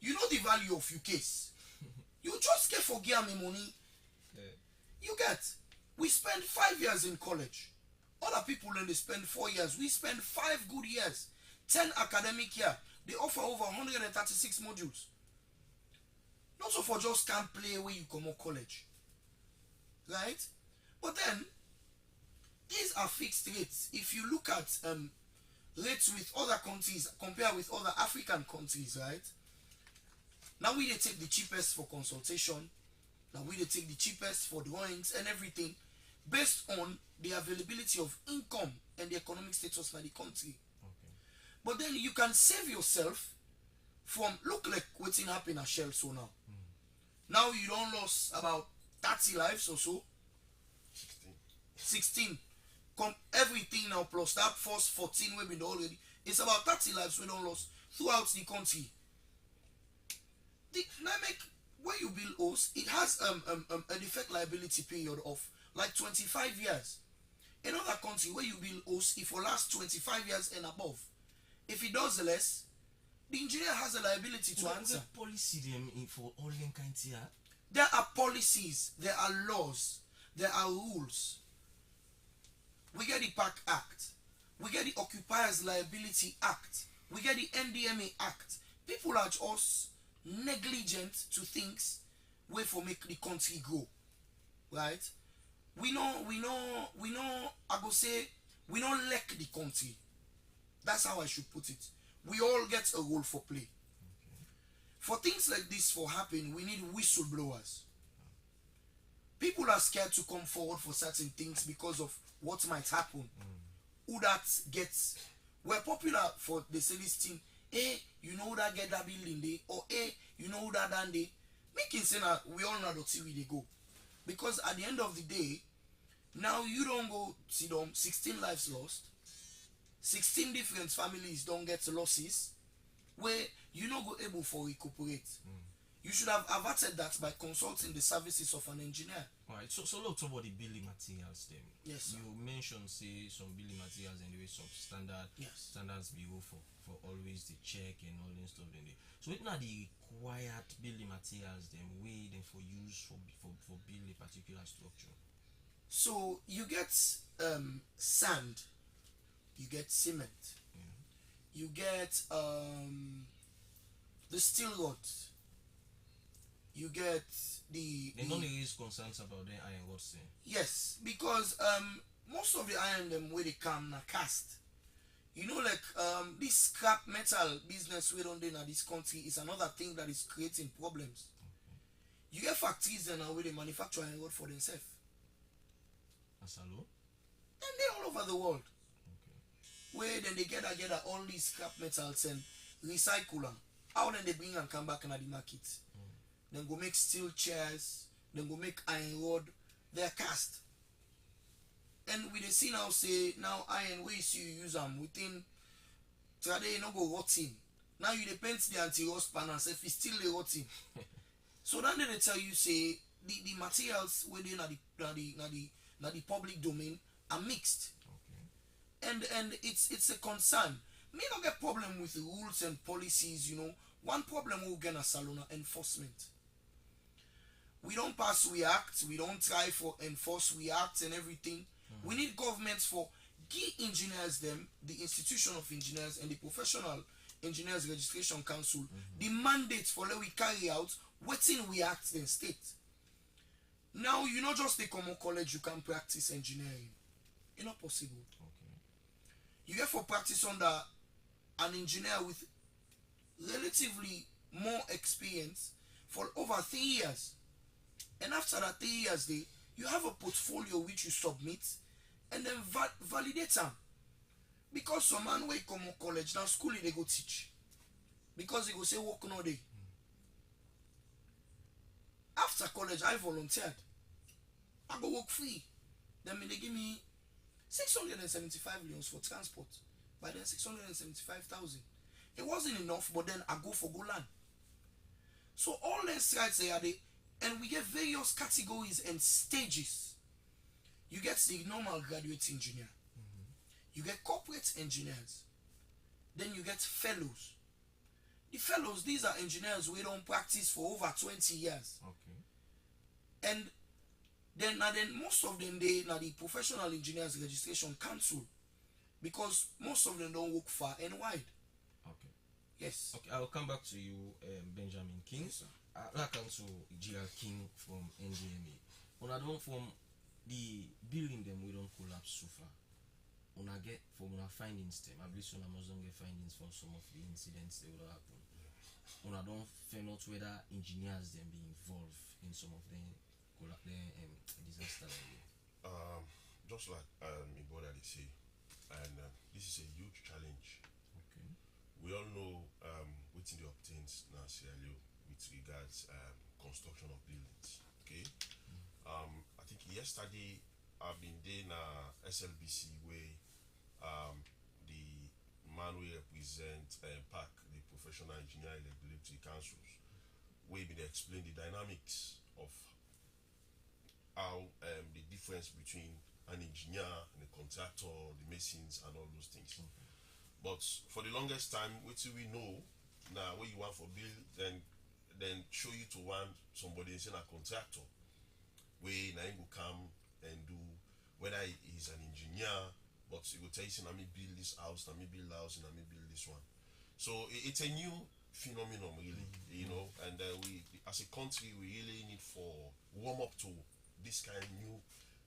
you know the value of your case. You just get for give me money. You get. We spend 5 years in college. Other people then they spend 4 years. We spend 5 good years. 10 academic year. They offer over 136 modules. Not so for just can't play where you come out college. Right? But then, these are fixed rates. If you look at rates with other countries, compare with other African countries, right? Now we they take the cheapest for consultation. Now we they take the cheapest for drawings and everything, based on the availability of income and the economic status of the country. But then you can save yourself from, look like what's happening at Shell so now. Now you don't lose about 30 lives or so. 16. Everything now plus that first 14 we've been already. It's about 30 lives we don't lose throughout the country. The dynamic where you build house, it has a defect liability period of like 25 years. Another country where you build house, if it lasts 25 years and above, if it does less, the engineer has a liability to answer. Policy them for all them kinds here. There are policies, there are laws, there are rules. We get the Park Act, we get the Occupiers Liability Act, we get the NDMA Act. People are just negligent to things where for make the country grow. Right? We know, I go say, we don't lack the country. That's how I should put it. We all get a role for play. For things like this for happen, we need whistleblowers. People are scared to come forward for certain things because of what might happen. Who that gets, we're popular for they say this thing, hey, you know that get that building day, or hey, you know that done day. Making say that we all know that see where they go. Because at the end of the day, now you don't go see them 16 lives lost. 16 different families don't get losses where you not go able for recuperate. You should have averted that by consulting the services of an engineer. Alright, so let's talk about the building materials then. Yes, sir. You mentioned say some building materials and there some standards below for always the check and all that stuff then. So it's not the required building materials then way then for use for build a particular structure. So you get sand, you get cement, you get the steel rods, you get They don't raise concerns about the iron rods then. Yes, because most of the iron them where they come na cast. You know, like this scrap metal business we don't do in this country is another thing that is creating problems. You get factories then where they manufacture iron rod for themselves. Asalo? And they all over the world. Where then they gather all these scrap metals and recycle them. How then they bring and come back into the market? Then go make steel chairs, then go make iron rod. They're cast. And we see now say now iron where you see you use them within today no go rotting. Now you paint the anti-rust panel say it's still the rotting. So then they tell you say the materials within the public domain are mixed. And it's a concern. me not get problem with the rules and policies, you know. One problem we'll get a salon enforcement. We don't pass, we act, we don't try for enforce, we act and everything. We need governments for give engineers them, the institution of engineers and the professional engineers registration council, the mandate for let we carry out waiting we act in state. Now you not just the common college you can practice engineering. It's not possible. You get for practice under an engineer with relatively more experience for over 3 years. And after that 3 years, you have a portfolio which you submit and then validate them. Because some man wey come on college, now school they go teach. Because they go say work no day. After college, I volunteered. I go work free. Then they give me 675 million for transport. By then 675,000. It wasn't enough, but then I go for Golan. So all these rights they are there, and we get various categories and stages. You get the normal graduate engineer. You get corporate engineers. Then you get fellows. The fellows, these are engineers we don't practice for over 20 years. And then most of them they now the professional engineers registration council, because most of them don't work far and wide. Yes. Okay, I'll come back to you, Benjamin King. Yes, sir. I'll come to Gerald King from NDMA. When I don't from the building them, we don't collapse so far. When I get from our findings them, I believe some Amazon get findings from some of the incidents that would happen. When I don't find out whether engineers them be involved in some of the disaster. Just like my brother they say, and this is a huge challenge. We all know what the obtains now Sierra Leone with regards construction of buildings. Okay. I think yesterday I've been there na SLBC where the man we represent PAC, the Professional Engineering Regulatory Councils, we been explain the dynamics of how the difference between an engineer and a contractor, the masons and all those things. But for the longest time, what do we know now? What you want for build, then show you to one somebody is a contractor, where now will come and do whether he's an engineer, but he will tell you, "Let me build this house, let me build the house, and let me build this one." So it's a new phenomenon, really, you know. And we, as a country, we really need for warm up to this kind of new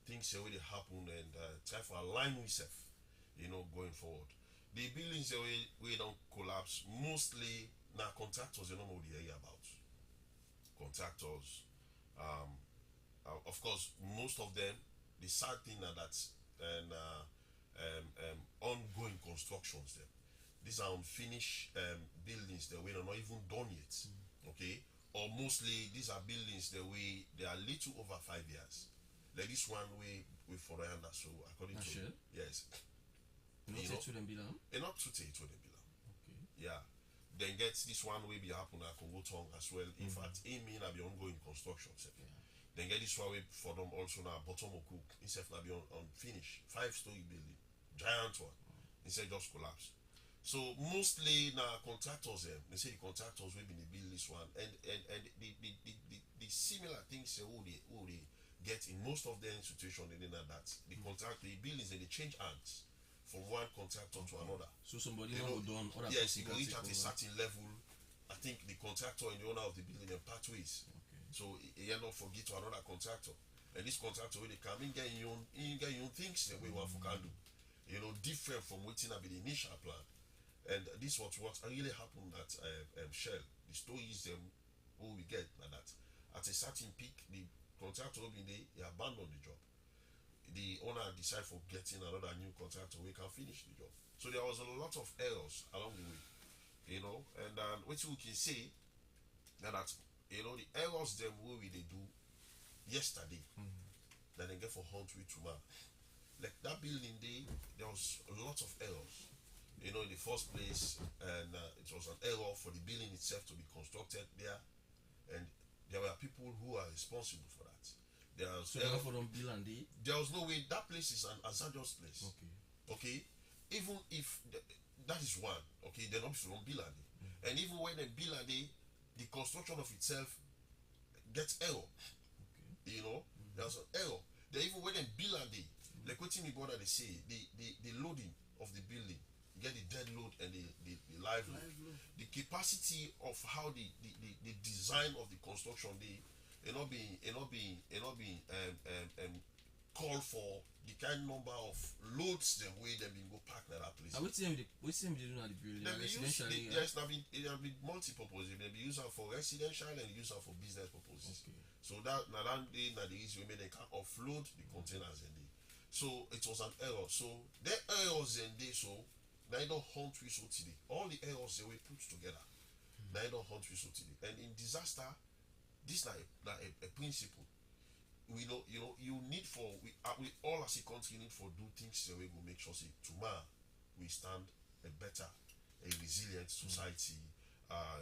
things that really happen and try to align ourselves, you know, going forward. The buildings that we don't collapse, mostly now contractors, they don't know the area about. Contractors, of course, most of them, the sad thing now that's ongoing constructions. These are unfinished buildings that we are not even done yet. Okay, or mostly these are buildings that they are little over 5 years. Like this one we for under, so according to sure? Yes. Not to them belong. Not to them belong. Okay. Yeah. Then gets this one way be happen at Congo Tongue as well. In fact, it mean be ongoing construction. Then get this one way for them also now bottom of cook instead of be on finish 5-story building, giant one. Instead just collapse. So mostly now contractors they say the contractors will be build this one and the similar things who they get in most of the institutions they know that the contract the buildings they change hands from one contractor to another. So somebody now done other yes, it will reach at a certain level. I think the contractor and the owner of the building are part ways. So he end up forget to another contractor. And this contractor when they come in get your own things the way one for can do. You know, different from waiting to be the initial plan. And this was what really happened at Shell. The stories who we get like that. At a certain peak, the contractor will be there, he abandoned the job. The owner decided for getting another new contractor we can finish the job. So there was a lot of errors along the way, you know. And what we can say that you know the errors them we they do yesterday that they get for hunt with tomorrow. Like that building there was a lot of errors. You know, in the first place, and it was an error for the building itself to be constructed there, and there were people who are responsible for that. There was there was no way that place is an hazardous place. Okay. Even if that is one. Okay, they're not from Bilade. And even when they Bilade, the construction of itself gets error. You know, there's an error. They even when they Bilade, like what me brother they say, the loading of the building, you get the dead load and the live load. The capacity of how the design of the construction, it not being call for the kind number of loads the way they been go park at that place. What's them they do at the building? There's it be multi-purpose. They be used for residential and used for business purposes. Okay. So that the reason we made they can offload the containers in there. So it was an error. So the errors in there, so they don't hunt we so today. All the errors they were put together. They don't hunt we so today. And in disaster, this is a principle. We know, you need for we all as a country need for do things the way we make sure say tomorrow we stand a better, a resilient society,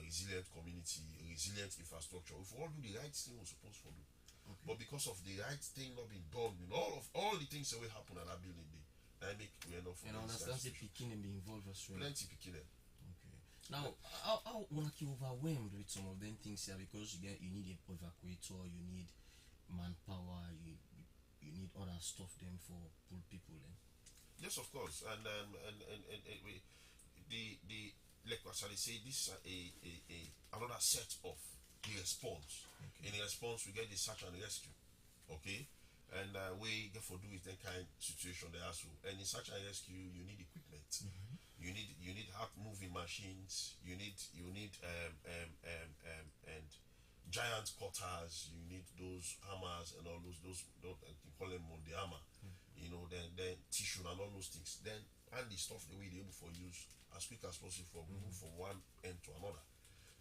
resilient community, resilient infrastructure. If we all do the right thing we're supposed to do, but because of the right thing not being done, all the things that will happen at that building day, that make we end up. And I understand say picking and be involved as well. Plenty picking them. Okay. Now, how wanna keep overwhelmed with some of them things here because you need an evacuator, you need manpower, you need other stuff then for pull people in. Yes, of course, and we the like what I say, this is a another set of the response. Okay. In the response, we get the search and rescue. Okay, and we get for do with that kind of situation there also. And in search and rescue, you need equipment. You need hard moving machines. You need and giant cutters, you need those hammers and all those you call them on the hammer, then tissue and all those things. Then and the stuff that we able for use as quick as possible for move from one end to another.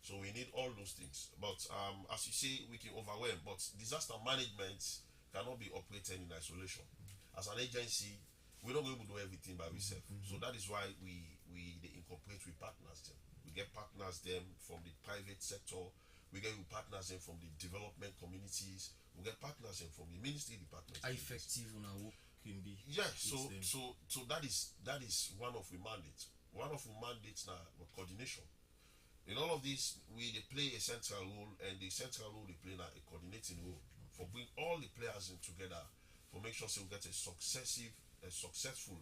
So we need all those things. But as you say, we can overwhelm. But disaster management cannot be operated in isolation. As an agency, we're not able to do everything by ourselves. So that is why they incorporate with partners them. We get partners them from the private sector. We get partners in from the development communities. We get partners in from the ministry department. How effective on our work can be? Yeah, so that is one of the mandates. One of the mandates now coordination. In all of this, they play a central role, and the central role they play now a coordinating role for bring all the players in together for make sure we get a successful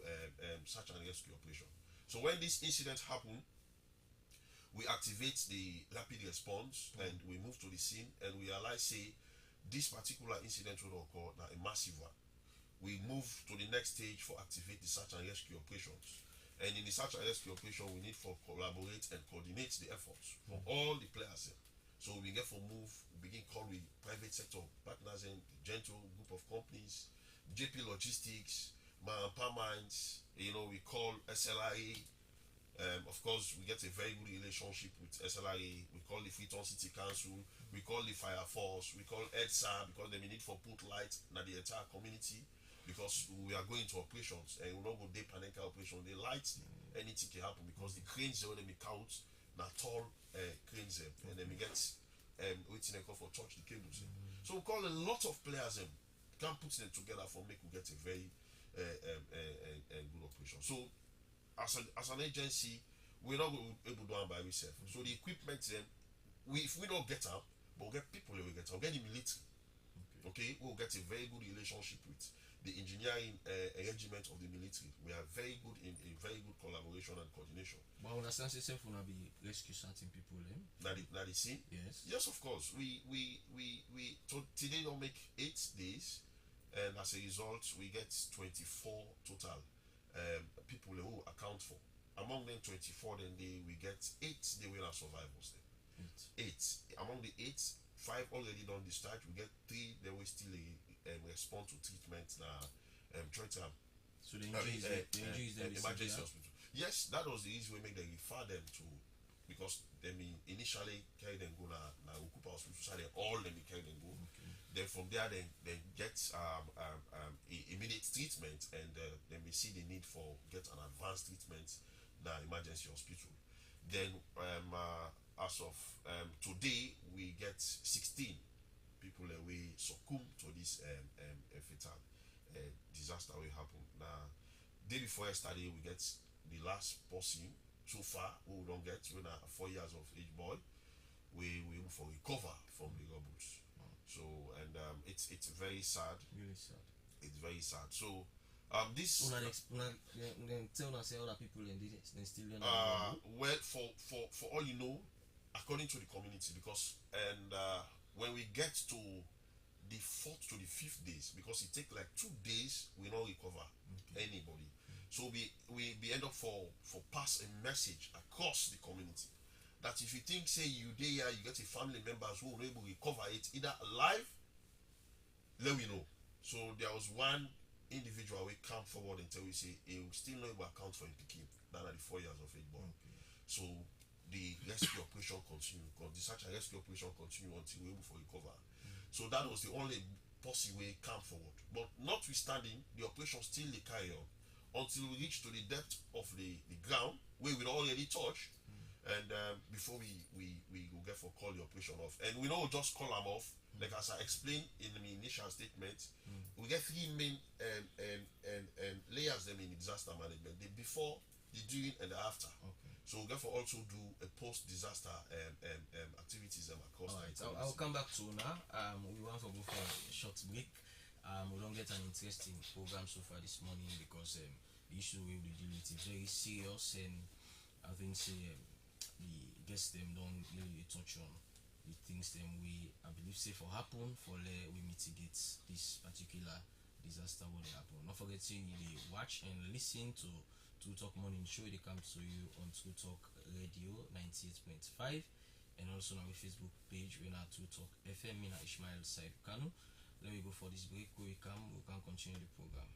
search and rescue operation. So when this incident happen, we activate the rapid response and we move to the scene and we realize say this particular incident will occur now a massive one. We move to the next stage for activate the search and rescue operations. And in the search and rescue operation we need for collaborate and coordinate the efforts from all the players. So we get for move, we begin call with private sector partners and gentle group of companies, JP Logistics, Manpower Mines, we call SLRA. Of course, we get a very good relationship with SLRA. We call the Freetown City Council. We call the Fire Force. We call EDSA because they need for put light in the entire community because we are going to operations and we don't go deep panic operation. They light anything can happen because the cranes when they count na tall cranes and then we get waiting they call for touch the cables. So we call a lot of players can put them together for make we get a very good operation. So as an agency, we're not able to do it by ourselves. So the equipment then, if we don't get up, but we get people that we get up, we get the military. Okay, we'll get a very good relationship with the engineering regiment of the military. We are very good in a very good collaboration and coordination. But I understand yourself will not be rescue certain people then. Now the scene? Yes. Yes, of course. We so today don't make 8 days, and as a result we get 24 total people who account for. Among them 24 then we get 8 they will are survivors then. 8. Among the 8, 5 already done discharge. We get 3 they will still respond to treatment now treatment. So the injuries emergency hospital. Yes, that was the easy way make them refer them to, because they initially carry them go na Okupa hospital, so they all them carry them go. Then from there they get immediate treatment and then we see the need for get an advanced treatment na emergency hospital. Then as of today we get 16 people we succumb to this fatal disaster will happen. Now day before yesterday we get the last person so far we don't get when 4 years of age boy, we able for recover from the rubbles. So and it's very sad. Really sad. It's very sad. So this tell us other people and they still well for all you know, according to the community, because and when we get to the 4th to the 5th days, because it take like 2 days, we don't recover anybody. So we end up for pass a message across the community that if you think say you there you get a family members who will able to recover it either alive, let me know. So there was one individual we come forward and tell we say he will still not able to account for him picking than at the 4 years of age born. So the rescue operation continue, because the search and rescue operation continue until we able to recover. So that was the only possible way come forward. But notwithstanding, the operation still they carry on until we reach to the depth of the ground where we already touch, and before we will get for call the operation off. And we don't just call them off, like as I explained in the initial statement. We get 3 main layers them in disaster management: the before, the during, and the after. So we therefore also do a post-disaster activities across. Alright, I'll come back to now. We want to go for a short break. We don't get an interesting program so far this morning because the issue we will deal with is very serious, and I think the guests them don't really touch on the things them I believe say for happen for we mitigate this particular disaster when it happen. Not forgetting you watch and listen to TruTok Morning Show. They come to you on TruTok Radio 98.5, and also on our Facebook page we are TruTok FM. Mina Ishmael Saib Kanu. Let me go for this break. When we can continue the program.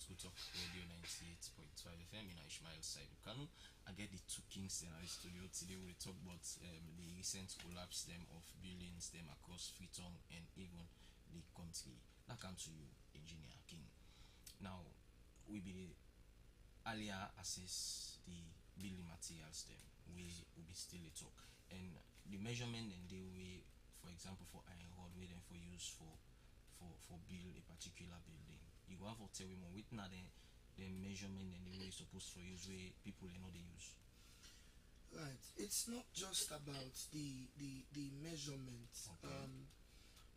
TruTok Radio 98.5 FM. Mina Ishmael Saib Kanu. I get the 2 kings in our studio today. We'll talk about the recent collapse them of buildings them across Freetown and even the country. That comes to you, Engineer King. Now we be earlier assess the building materials them. We will be still a talk, and the measurement and the way, for example, for iron rod, we then for use for build a particular building. You go have to tell me more with now the measurement and the way it's supposed to use way people know they use. Right. It's not just about the measurement. Okay.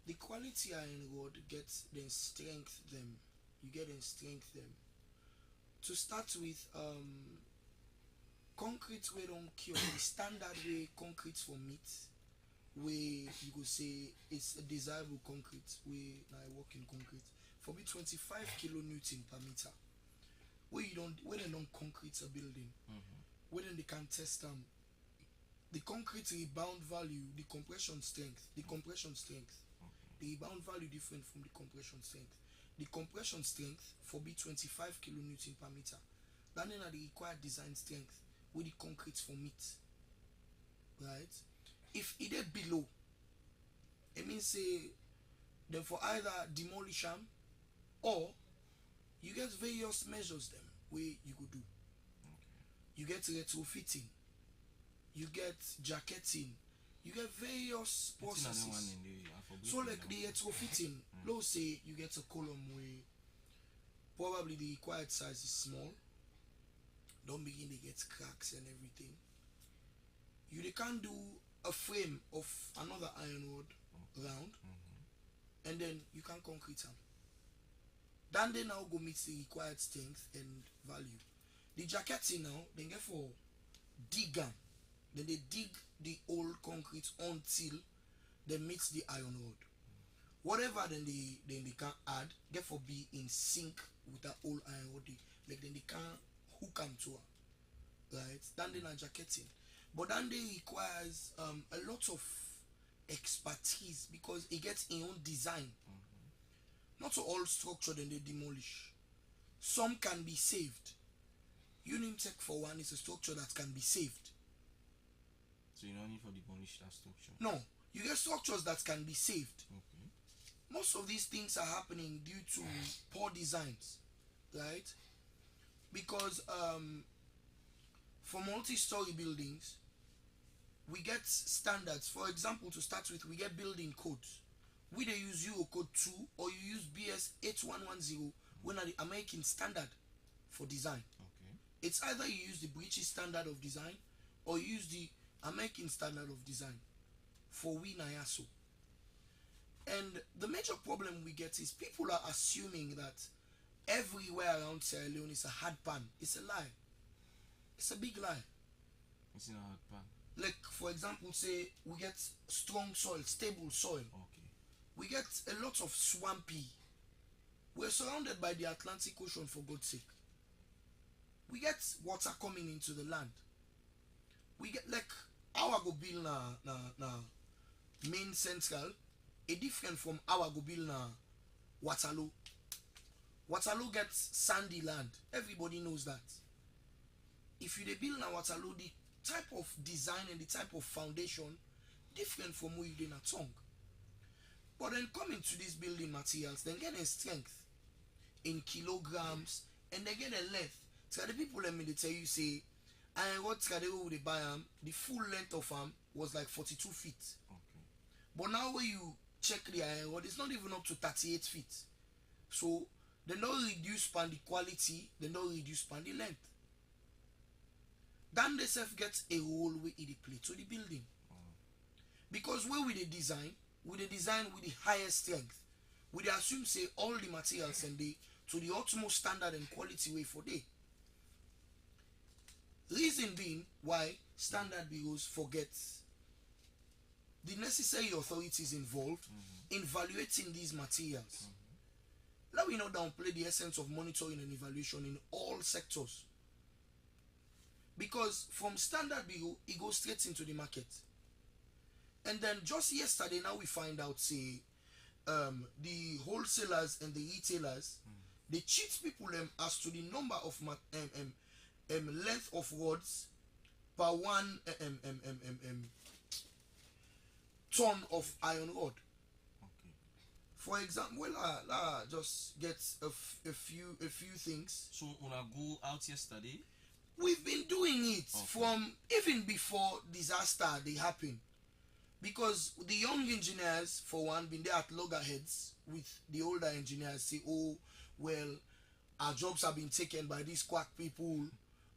The quality iron rod gets the strength them. You get the strength them. To start with, concrete way don't cure the standard way concrete for meat. Way you could say it's a desirable concrete way now I work in concrete for be 25 kilonewton per meter. Where they don't concrete a building, where then they can test the concrete rebound value, the compression strength, the rebound value different from the compression strength. The compression strength for be 25 kilonewton per meter. That then are the required design strength with the concrete for meat. Right? If it is below, it means say then for either demolish them or you get various measures them where you could do. You get retrofitting, you get jacketing, you get various processes. So like the retrofitting, let's say you get a column where probably the required size is small, don't begin to get cracks and everything. They can do a frame of another iron rod round, and then you can concrete them. Then they now go meet the required strength and value. The jacketing now, they get for dig 'em. Then they dig the old concrete until they meet the iron rod. Whatever then they can add, get for be in sync with that old iron rod. Like then they can hook them to her. Right? Then they are jacketing. But then they requires a lot of expertise because it gets its own design. Not all structure then they demolish. Some can be saved. Unimtech for one is a structure that can be saved. So you don't need for demolish that structure? No, you get structures that can be saved. Okay. Most of these things are happening due to poor designs, right? Because for multi-story buildings, we get standards. For example, to start with, we get building codes. We they use Euro Code 2 or you use BS 8110 when are the American standard for design. Okay. It's either you use the British standard of design or you use the American standard of design for we ISO. And the major problem we get is people are assuming that everywhere around Sierra Leone is a hard pan. It's a lie. It's a big lie. It's not a hard pan. Like for example, say we get strong soil, stable soil. Okay. We get a lot of swampy. We're surrounded by the Atlantic Ocean, for God's sake. We get water coming into the land. We get like our go build na main central, a different from our go build na Waterloo. Waterloo gets sandy land. Everybody knows that. If you dey build na Waterloo, the type of design and the type of foundation different from where you dey na tongue. But then coming to these building materials, they get a strength in kilograms and they get a length. So the people let me they tell you say, and what they would buy the full length of was like 42 feet. Okay. But now when you check the iron rod, it's not even up to 38 feet. So they don't reduce span the quality, they don't reduce span the length. Then they self get a whole way in the plate to the building. Because where we design with the highest strength, we assume say all the materials and they to the utmost standard and quality way for day. Reason being why standard bureaus forget the necessary authorities involved in evaluating these materials. Let me not downplay the essence of monitoring and evaluation in all sectors. Because from standard bureau, it goes straight into the market. And then just yesterday, now we find out, say, the wholesalers and the retailers, they cheat people as to the number of length of rods per one ton of iron rod. Okay. For example, just get a few things. So when I go out yesterday, we've been doing it from even before disaster they happen. Because the young engineers, for one, been there at loggerheads with the older engineers, say, oh, well, our jobs have been taken by these quack people.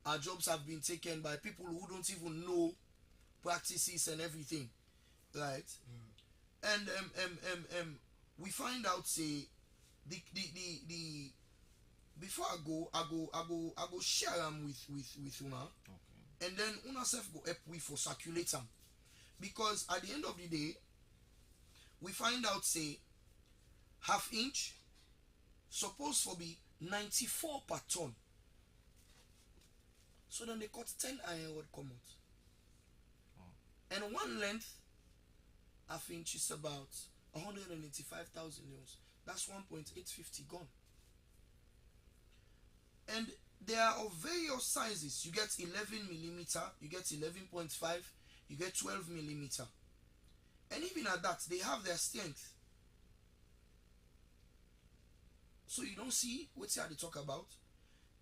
Our jobs have been taken by people who don't even know practices and everything, right? And we find out, say, the before I go share them with Una, and then Una self go help we for circulate them. Because at the end of the day, we find out, say, half inch supposed to be 94 per ton. So then they cut 10 iron rod come out. And one length, half inch is about 185,000 euros. That's 1.850 gone. And they are of various sizes. You get 11 millimeter, you get 11.5, you get 12 millimeter. And even at that, they have their strength. So you don't see what they talk about.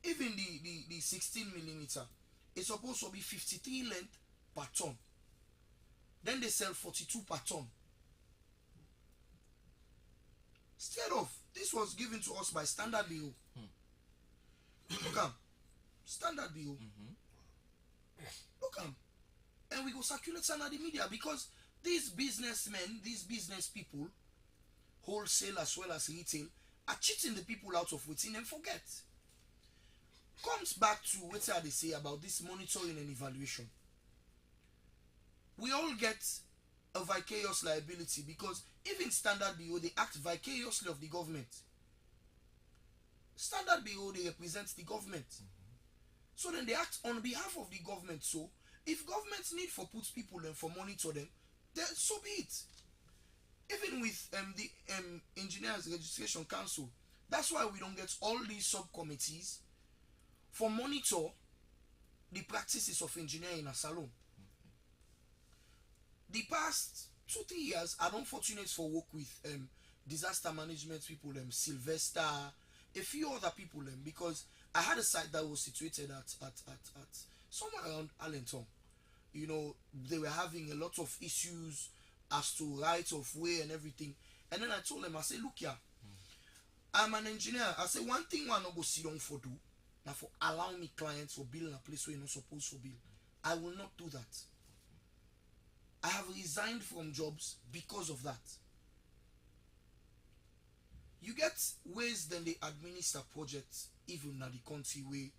Even the 16 millimeter is supposed to be 53 length per ton. Then they sell 42 per ton. Instead of, this was given to us by Standard Bureau. Look am, Standard Bureau. Look am. And we go circulate some of the media because these businessmen, these business people, wholesale as well as retail, are cheating the people out of waiting and forget. Comes back to what they say about this monitoring and evaluation. We all get a vicarious liability because even Standard Bureau, they act vicariously of the government. Standard Bureau, they represent the government. So then they act on behalf of the government. So if governments need for put people and for monitor them, then so be it. Even with the Engineers Registration Council, that's why we don't get all these subcommittees for monitor the practices of engineering in a salon. The past 2-3 years, I'm unfortunate for work with disaster management people, Sylvester, a few other people, because I had a site that was situated at somewhere around Allentown. You know, they were having a lot of issues as to right of way and everything. And then I told them, I said, look here, I'm an engineer. I said, one thing I not go sit down for do, now for allow me clients for building a place where you're not supposed to build. I will not do that. I have resigned from jobs because of that. You get ways then they administer projects even in the country where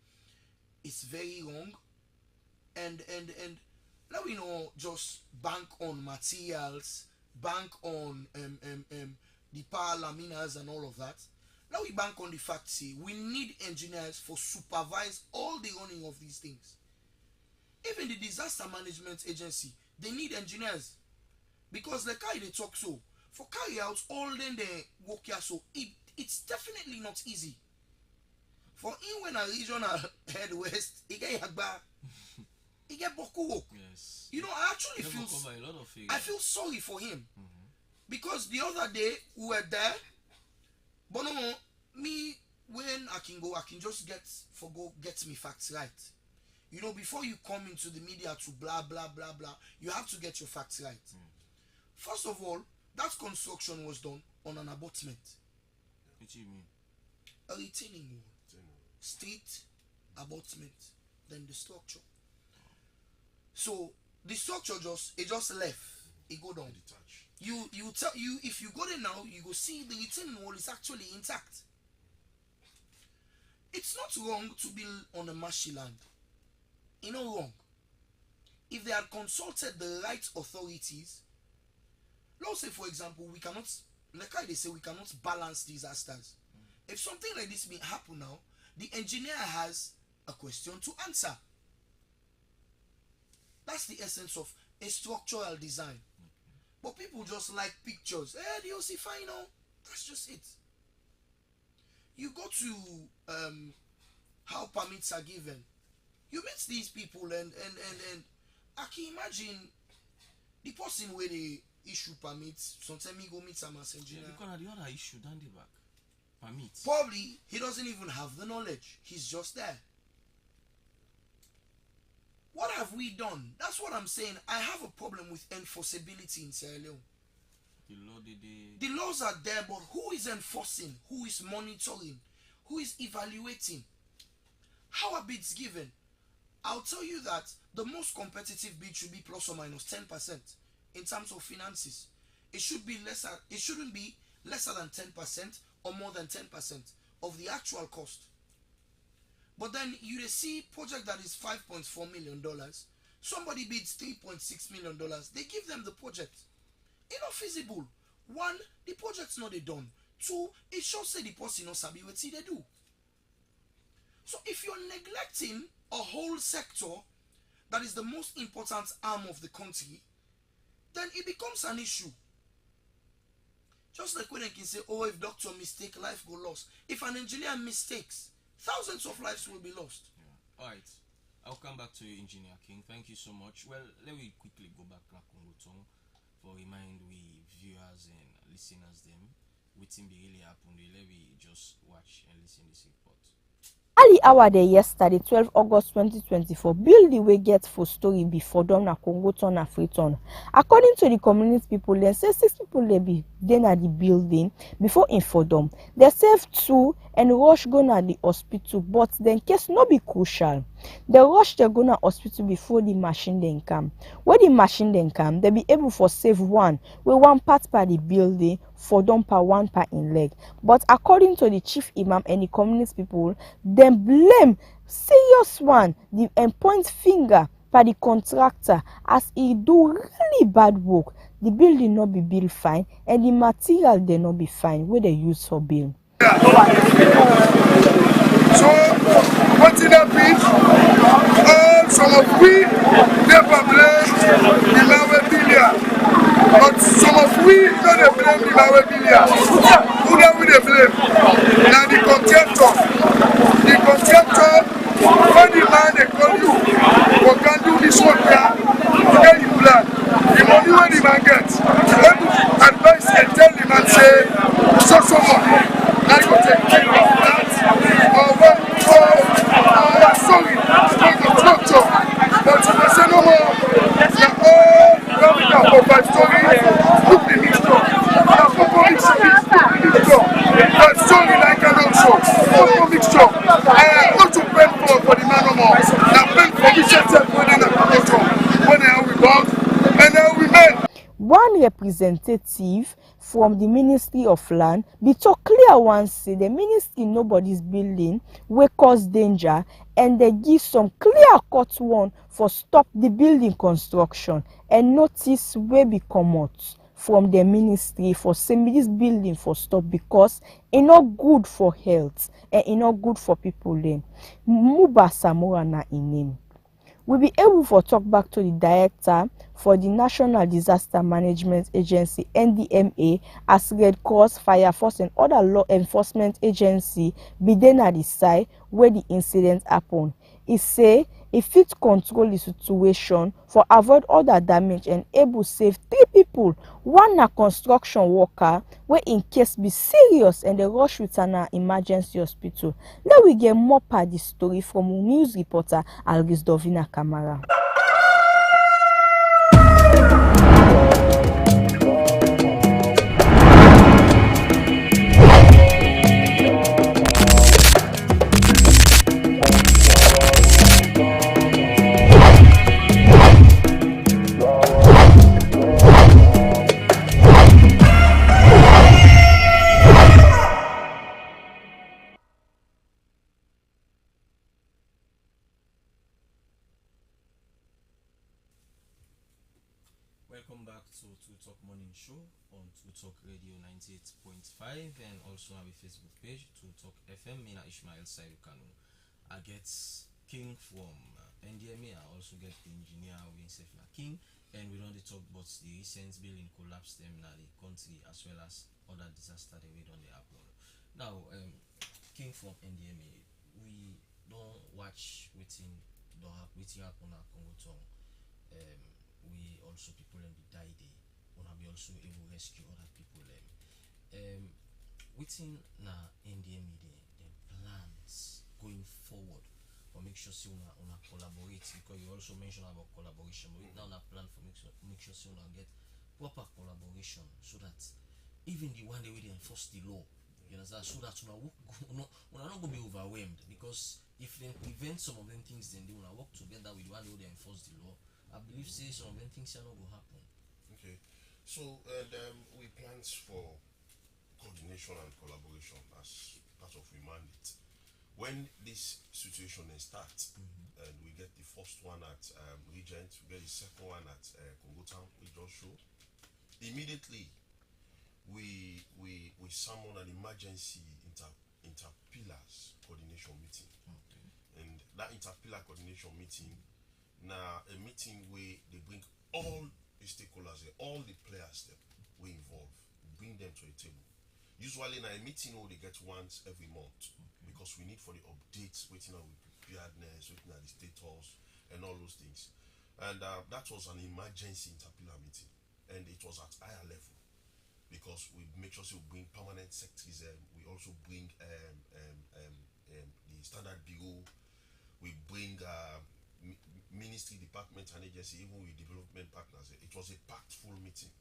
it's very wrong, and now we know just bank on materials, bank on the power laminas and all of that. Now we bank on the fact say we need engineers for supervise all the running of these things. Even the disaster management agency, they need engineers because like how they talk so for carry out all then they work here, so it's definitely not easy. For in when a regional head west, it get boku work. Yes. You know, I actually feel sorry for him. Because the other day we were there, but no, me when I can just get me facts right. You know, before you come into the media to blah blah blah blah, you have to get your facts right. First of all, that construction was done on an abutment. What do you mean? A retaining wall. Street, abutment, then the structure. So the structure just left. It go down. You if you go there now, you go see the retaining wall is actually intact. It's not wrong to build on a marshy land. You know, wrong. If they had consulted the right authorities, let's say for example, we cannot, like how they say, we cannot balance disasters. If something like this may happen now, the engineer has a question to answer. That's the essence of a structural design. But people just like pictures. Hey, the OC final. That's just it. You go to how permits are given. You meet these people and I can imagine the person where they issue permits. Sometimes he go meet some engineer. Yeah, because the other issue down the back. Permits. Probably he doesn't even have the knowledge. He's just there. What have we done? That's what I'm saying. I have a problem with enforceability in Sierra Leone. The laws are there, but who is enforcing? Who is monitoring? Who is evaluating? How are bids given? I'll tell you that the most competitive bid should be plus or minus 10% in terms of finances. It should be lesser. It shouldn't be lesser than 10% or more than 10% of the actual cost. But then you see project that is $5.4 million. Somebody bids $3.6 million. They give them the project. It's not feasible. One, the project's not done. Two, it shows say the person not sabi what they do. So if you're neglecting a whole sector that is the most important arm of the country, then it becomes an issue. Just like when I can say, oh, if doctor mistake, life go lost. If an engineer mistakes, thousands of lives will be lost. Yeah. All right. I'll come back to you, Engineer King. Thank you so much. Well, let me quickly go back to CREIGHTON for remind we viewers and listeners them waiting be really happen. Let me just watch and listen this report. Ali hour day yesterday, 12 August 2024, Bill the way get for story before done na CREIGHTON na CREIGHTON. According to the community people, they say 6 people they be dey na the building before im for dem. Dem save 2 and rush go na the hospital, but dem case no be crucial. Dem rush dem go na hospital before the machine dem come. When the machine dem come, dem be able for save 1 wey 1 part per the building for don per 1 per in leg. But according to the chief imam and the community people, dem blame serious one, and point finger per the contractor as he do really bad work. The building no be built fine and the material dey no be fine wey they use for build. So, wetin happen? Some of we never blame the Mawe but some of we no dey blame the Mawe who we dey blame? Na the contractor. The contractor, when the man dey call you, we can do this work here, get the plan. The money wey the man get, able advise and tell the man say, so money, na you go take care of that. Sorry, structure. But if they say no more, na all government for 5 story, look the mixture. Na football mixture. 5 story like an also, football mixture. Not to pay for the man no more. Na pay for the shelter when they na culture. When they are we born, and then we men. One representative from the Ministry of Land be talk clear once say the ministry nobody's building wey cause danger, and they give some clear cut one for stop the building construction, and notice wey be comot from the ministry for saying this building for stop because it not good for health and it not good for people then. Muba Samora na in name. We be able to talk back to the director for the National Disaster Management Agency NDMA as Red Cross, Fire Force and other law enforcement agency be then at the site where the incident happened. He say he fit control the situation for avoid other damage and able save 3 people. One na construction worker where in case be serious and they rush with an emergency hospital. Let we get more part the story from news reporter Algis Dovina Kamara. Welcome back to TruTok Morning Show on TruTok Radio 98.5 and also on our Facebook page, TruTok FM. Mina Ishmael Sairukanu. I get King from NDMA. I also get the engineer Winsef King, and we don't talk about the recent building collapse them in the country as well as other disaster that we don't happen. Now, King from NDMA, we don't watch waiting happen at Congo Town. We also people and be die there. Wanna be also able to rescue other people. Waiting na NDMA the plans going forward for make sure una collaborate, because you also mentioned about collaboration. But now na plan for make sure una get proper collaboration so that even the one day we enforce the law, you understand, so that una not gonna be overwhelmed, because if they prevent some of them things, then they wanna work together with the one day they enforce the law. I believe say some of them things are not going to happen. Okay, so we plans for coordination and collaboration as part of we mandate. When this situation starts, and we get the first one at Regent, we get the second one at Congo Town, we just show. Immediately, we summon an emergency interpillars coordination meeting, and that interpillar coordination meeting. Now a meeting where they bring all the stakeholders, all the players that we involve, bring them to a table. Usually now a meeting they get once every month, because we need for the updates, waiting on preparedness, waiting on the status and all those things. And that was an emergency interpillar meeting, and it was at higher level because we make sure we bring permanent secretaries. We also bring the standard bureau. We bring ministry, department, and agency, even with development partners. It was a packed full meeting,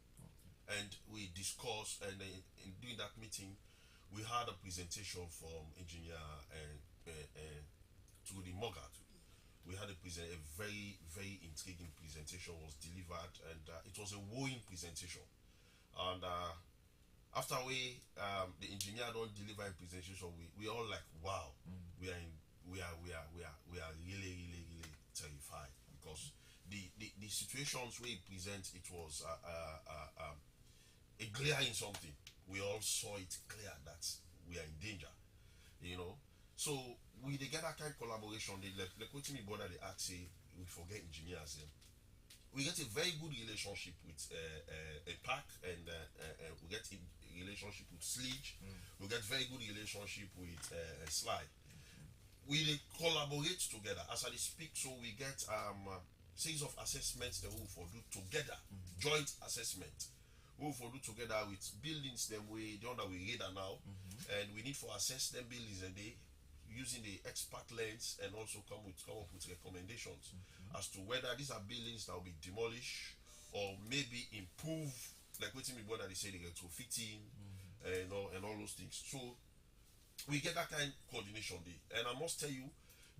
and we discussed, and in doing that meeting, we had a presentation from engineer to the Mogat. We had a very, very intriguing presentation was delivered, and it was a wooing presentation. And after the engineer don't deliver a presentation, we all like, wow, we are really, really, really terrified, because the situations we present, it was a glare in something. We all saw it clear that we are in danger, you know. So we they get that kind of collaboration. They like what me brother they ask say we forget engineers. We get a very good relationship with a pack, and we get a relationship with Sledge. We get very good relationship with Slide. We they collaborate together as I speak. So we get series of assessments that we will do together, joint assessment. We will do together with buildings them way the other we read now, and we need to assess them buildings, and they using the expert lens, and also come up with recommendations as to whether these are buildings that will be demolished or maybe improve, like what me brother they say they get to fitting and all those things. So we get that kind of coordination day, and I must tell you,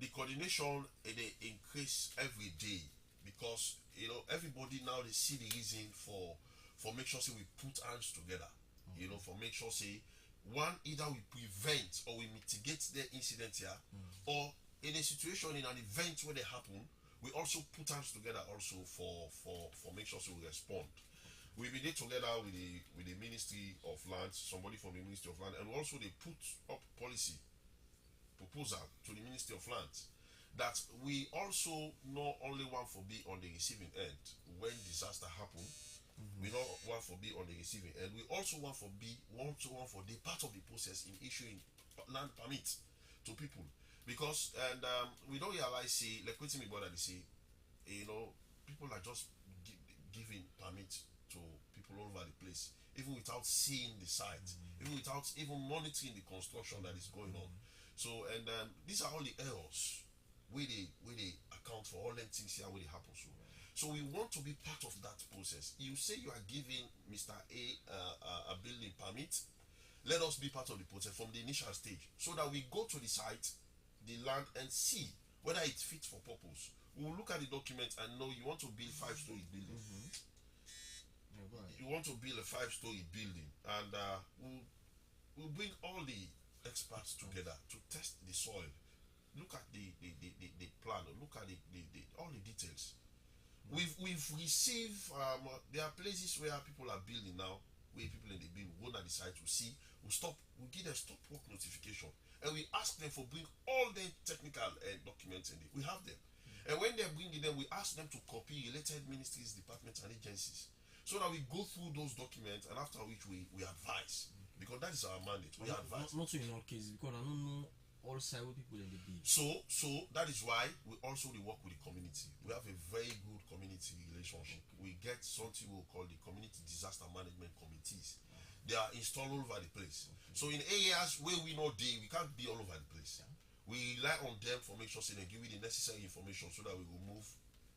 the coordination they increase every day, because you know everybody now they see the reason for make sure say we put hands together, you know, for make sure say one, either we prevent or we mitigate the incident here, or in a situation, in an event where they happen, we also put hands together also for make sure so we respond. We be there together with the Ministry of Land, somebody from the Ministry of Land, and also they put up policy proposal to the Ministry of Land that we also not only want for be on the receiving end when disaster happen. We don't want for be on the receiving end. We also want for be want for the part of the process in issuing land permit to people, because we don't realize say like what me brother they say, you know, people are just giving permit to people all over the place, even without seeing the site, even without even monitoring the construction that is going on. So and these are all the errors where they account for all them things here where they happen. So we want to be part of that process. You say you are giving Mr. A building permit. Let us be part of the process from the initial stage, so that we go to the site, the land, and see whether it fits for purpose. We will look at the document and know you want to build 5-story building. You want to build a 5-story building, and we'll bring all the experts together to test the soil, look at the plan, look at all the details. We've received there are places where people are building now, where people in the building go to the site to see, we give them stop work notification, and we ask them for bring all the technical documents in it. We have them, and when they're bringing them, we ask them to copy related ministries, departments, and agencies, so that we go through those documents, and after which we advise, because that is our mandate. We advise. Not in all cases, because I don't know all side people in the build. So that is why we also work with the community. We have a very good community relationship. We get something we call the community disaster management committees. They are installed all over the place. So in areas where we know we can't be all over the place. We rely on them for make sure they give you the necessary information so that we will move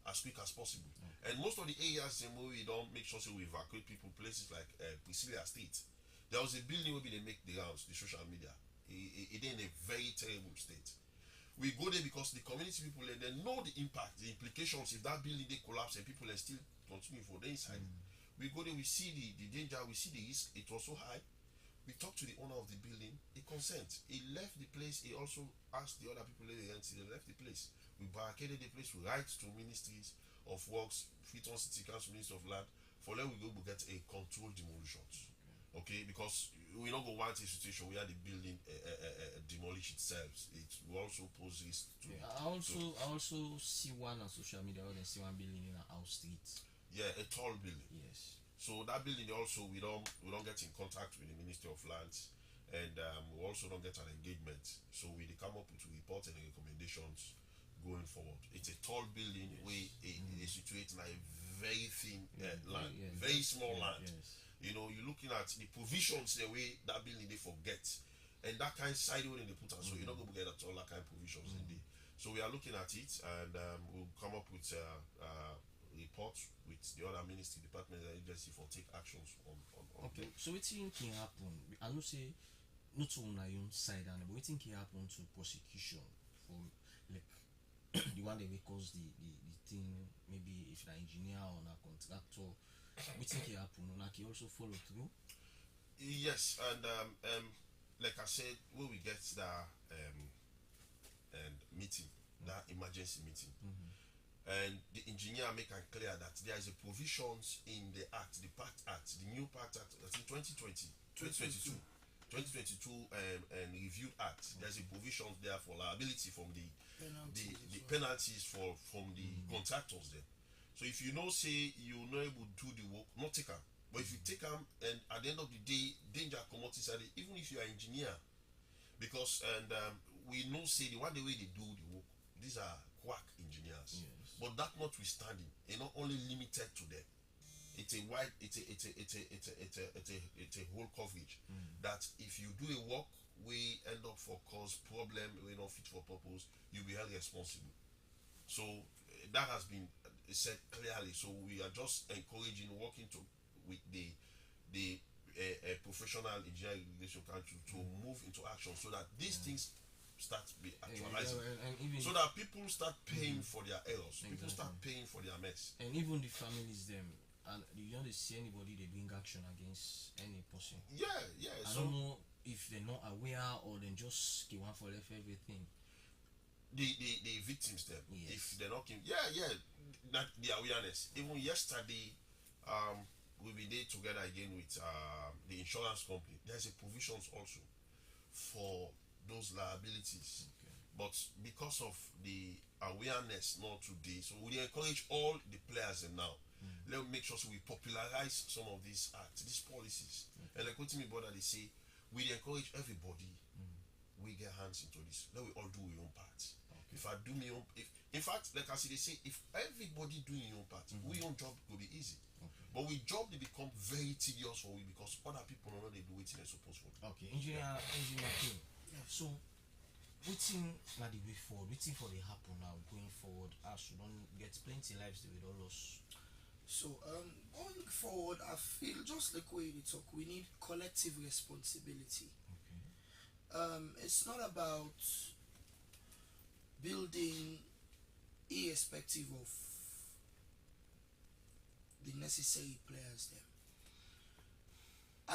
as quick as possible. And most of the areas where we don't make sure we evacuate people, places like Priscilla State. There was a building where they make the rounds, the social media. It in a very terrible state. We go there because the community people they know the impact, the implications if that building they collapse and people are still continue for the inside. We go there, we see the danger, we see the risk. It was so high. We talk to the owner of the building. He consent. He left the place. He also asked the other people they left the place. We barricaded the place. We write to ministries of works, Freetown City Council, Ministry of Land. For them we go to get a controlled demolitions. Okay, because we don't go want a situation where the building demolish itself. It will also pose risk to. I also see one on social media where they see one building in our street. Yeah, a tall building. Yes. So that building also we don't get in contact with the Ministry of Lands, and we also don't get an engagement. So we come up with reports and recommendations going forward. It's a tall building where it situated in a very thin land, very small land. Yes. You know, you're looking at the provisions the way that building they forget, and that kind of side when they put on, so you're not going to get at all that kind of provisions in there. So we are looking at it, and we'll come up with report with the other ministry, department, and agency for take actions on Okay, so wetin can happen? I know say not on my own side, and but wetin can happen to prosecution for like the one that will cause the thing, maybe if an engineer or a contractor, wetin can happen? Una can also follow through. Yes, and like I said, when we get the and meeting, that emergency meeting, and the engineer make it clear that there is a provisions in the act, the part act, the new part act, that's in 2022 and reviewed act. There's a provision there for liability from the penalties from the contractors there. So if you know say you not able to do the work, not take them. But if you take them, and at the end of the day, danger come out inside it, even if you are engineer, because we know say the one the way they do the work, these are quack engineers. Yes. But that notwithstanding, it's not only limited to them. It's a wide, it's a whole coverage. That if you do a work, we end up for cause problem, we not fit for purpose, you'll be held responsible. So that has been said clearly. So we are just encouraging working to with the professional engineering regulation council to move into action so that these things start be actualizing, and even so that people start paying for their errors, people start paying for their mess, and even the families them, and you don't see anybody they bring action against any person. Yeah. I don't know if they're not aware or they just give one for left everything. The victims them, yes. If they're not not the awareness. Even yesterday, we'll be there together again with the insurance company. There's a provisions also for those liabilities. Okay. But because of the awareness not today, so we encourage all the players and now let me make sure so we popularize some of these acts, these policies. And like what me brother they say, we encourage everybody we get hands into this. Let we all do our own part. If I do my own, if in fact like I say, they say if everybody doing your own part, we own job will be easy. But we job they become very tedious for we because other people know they do it they're supposed to. Okay, engineer King. So waiting na the way forward, waiting for the happen now going forward as you don't get plenty lives they will all lost. So going forward I feel just like we talk, we need collective responsibility. It's not about building irrespective of the necessary players there.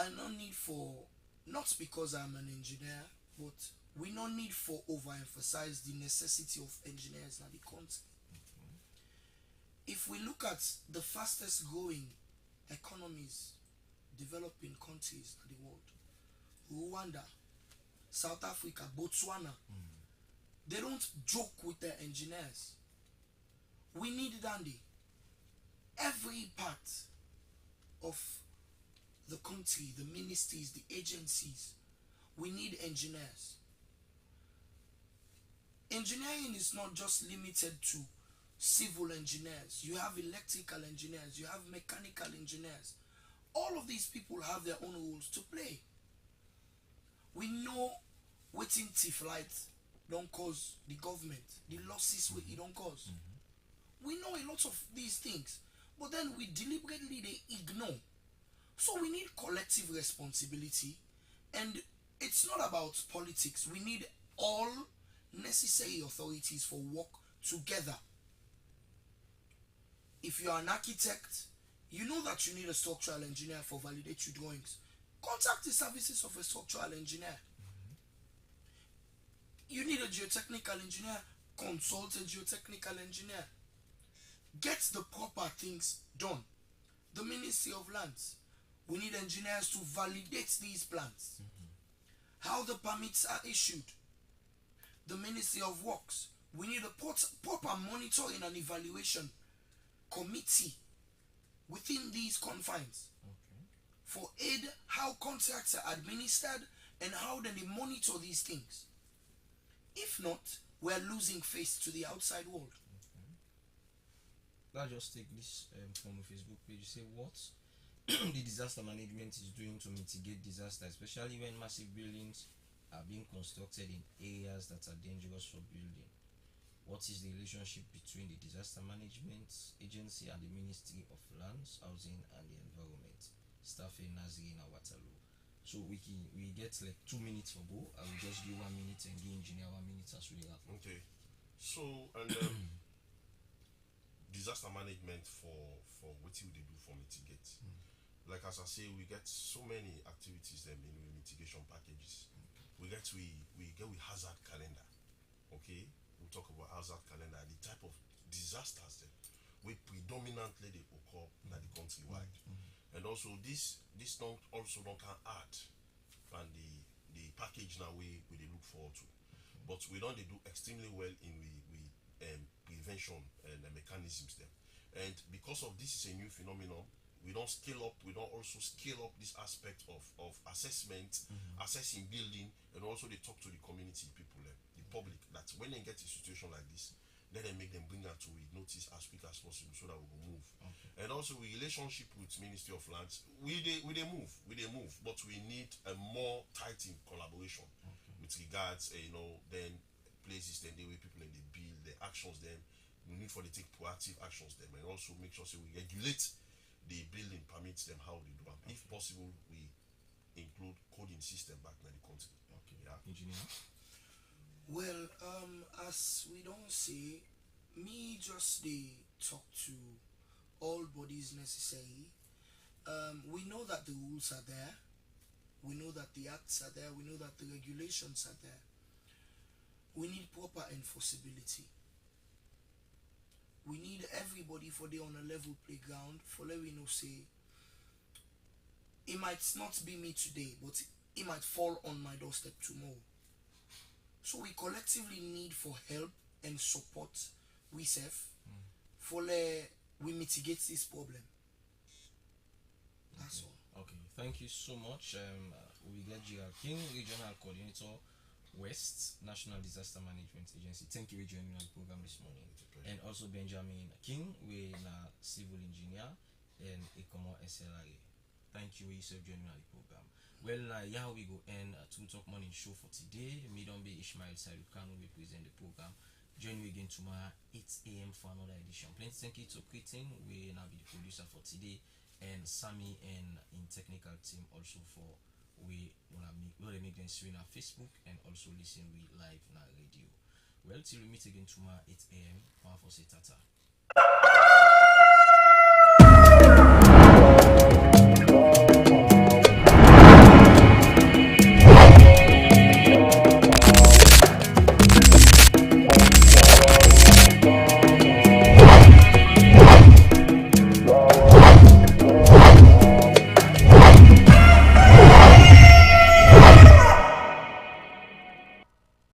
I no need for, not because I'm an engineer, but we no need for overemphasize the necessity of engineers in the country. If we look at the fastest growing economies, developing countries in the world, Rwanda, South Africa, Botswana, they don't joke with their engineers. We need Dandy. Every part of the country, the ministries, the agencies, we need engineers. Engineering is not just limited to civil engineers. You have electrical engineers, you have mechanical engineers. All of these people have their own roles to play. We know waiting thief light don't cause the government, the losses it don't cause. We know a lot of these things, but then we deliberately they ignore. So we need collective responsibility, and it's not about politics. We need all necessary authorities for work together. If you are an architect, you know that you need a structural engineer for validate your drawings. Contact the services of a structural engineer. You need a geotechnical engineer, consult a geotechnical engineer. Get the proper things done. The Ministry of Lands, we need engineers to validate these plans. How the permits are issued. The Ministry of Works, we need a proper monitoring and evaluation committee within these confines. For aid, how contracts are administered and how then they monitor these things. If not, we are losing face to the outside world. Let's just take this from a Facebook page. You say what the disaster management is doing to mitigate disaster, especially when massive buildings are being constructed in areas that are dangerous for building. what is the relationship between the Disaster Management Agency and the Ministry of Lands, Housing and the Environment? Staffing Nazarene Waterloo. So we get like 2 minutes for both. I will just give 1 minute and give engineer 1 minute as we have. Okay. So and disaster management for what you they do for mitigate. Like as I say, we get so many activities them in mitigation packages. We get with hazard calendar. Okay, we'll talk about hazard calendar, the type of disasters that we predominantly they occur in the countrywide. And also this don't can add and the package now we they look forward to. But we don't they do extremely well in prevention and the mechanisms there. And because of this is a new phenomenon, we don't also scale up this aspect of assessment, assessing building, and also they talk to the community people, the public, that when they get a situation like this, then they make them bring that to we notice as quick as possible so that we will move. And also we relationship with Ministry of Lands, we move, but we need a more tight in collaboration with regards, then places, then the way people then they build the actions, then we need for they take proactive actions, them, and also make sure so we regulate the building permits them how they do them. If possible, we include coding system back in the country. Okay. Yeah. Engineer. Well, as we don't say, me just they talk to all bodies necessary. We know that the rules are there. We know that the acts are there. We know that the regulations are there. We need proper enforceability. We need everybody for they on a level playground for let we know say it might not be me today, but it might fall on my doorstep tomorrow. So we collectively need for help and support we self for we mitigate this problem. That's all. Okay, thank you so much. We get Gerald King, Regional Coordinator, West National Disaster Management Agency. Thank you for joining our program this morning. And also Benjamin King, we are civil engineer and Ecomo SLRA. Thank you for joining our program. Well, yeah, we go end TruTok morning show for today. Me don't be Ishmael Salukan will present the program. Join me again tomorrow 8 a.m. for another edition. Plenty thank you to CREIGHTON, we now be the producer for today, and Sammy and in technical team also for we will make them stream on Facebook and also listen we live on our radio. Well, till we meet again tomorrow 8 a.m. for say tata.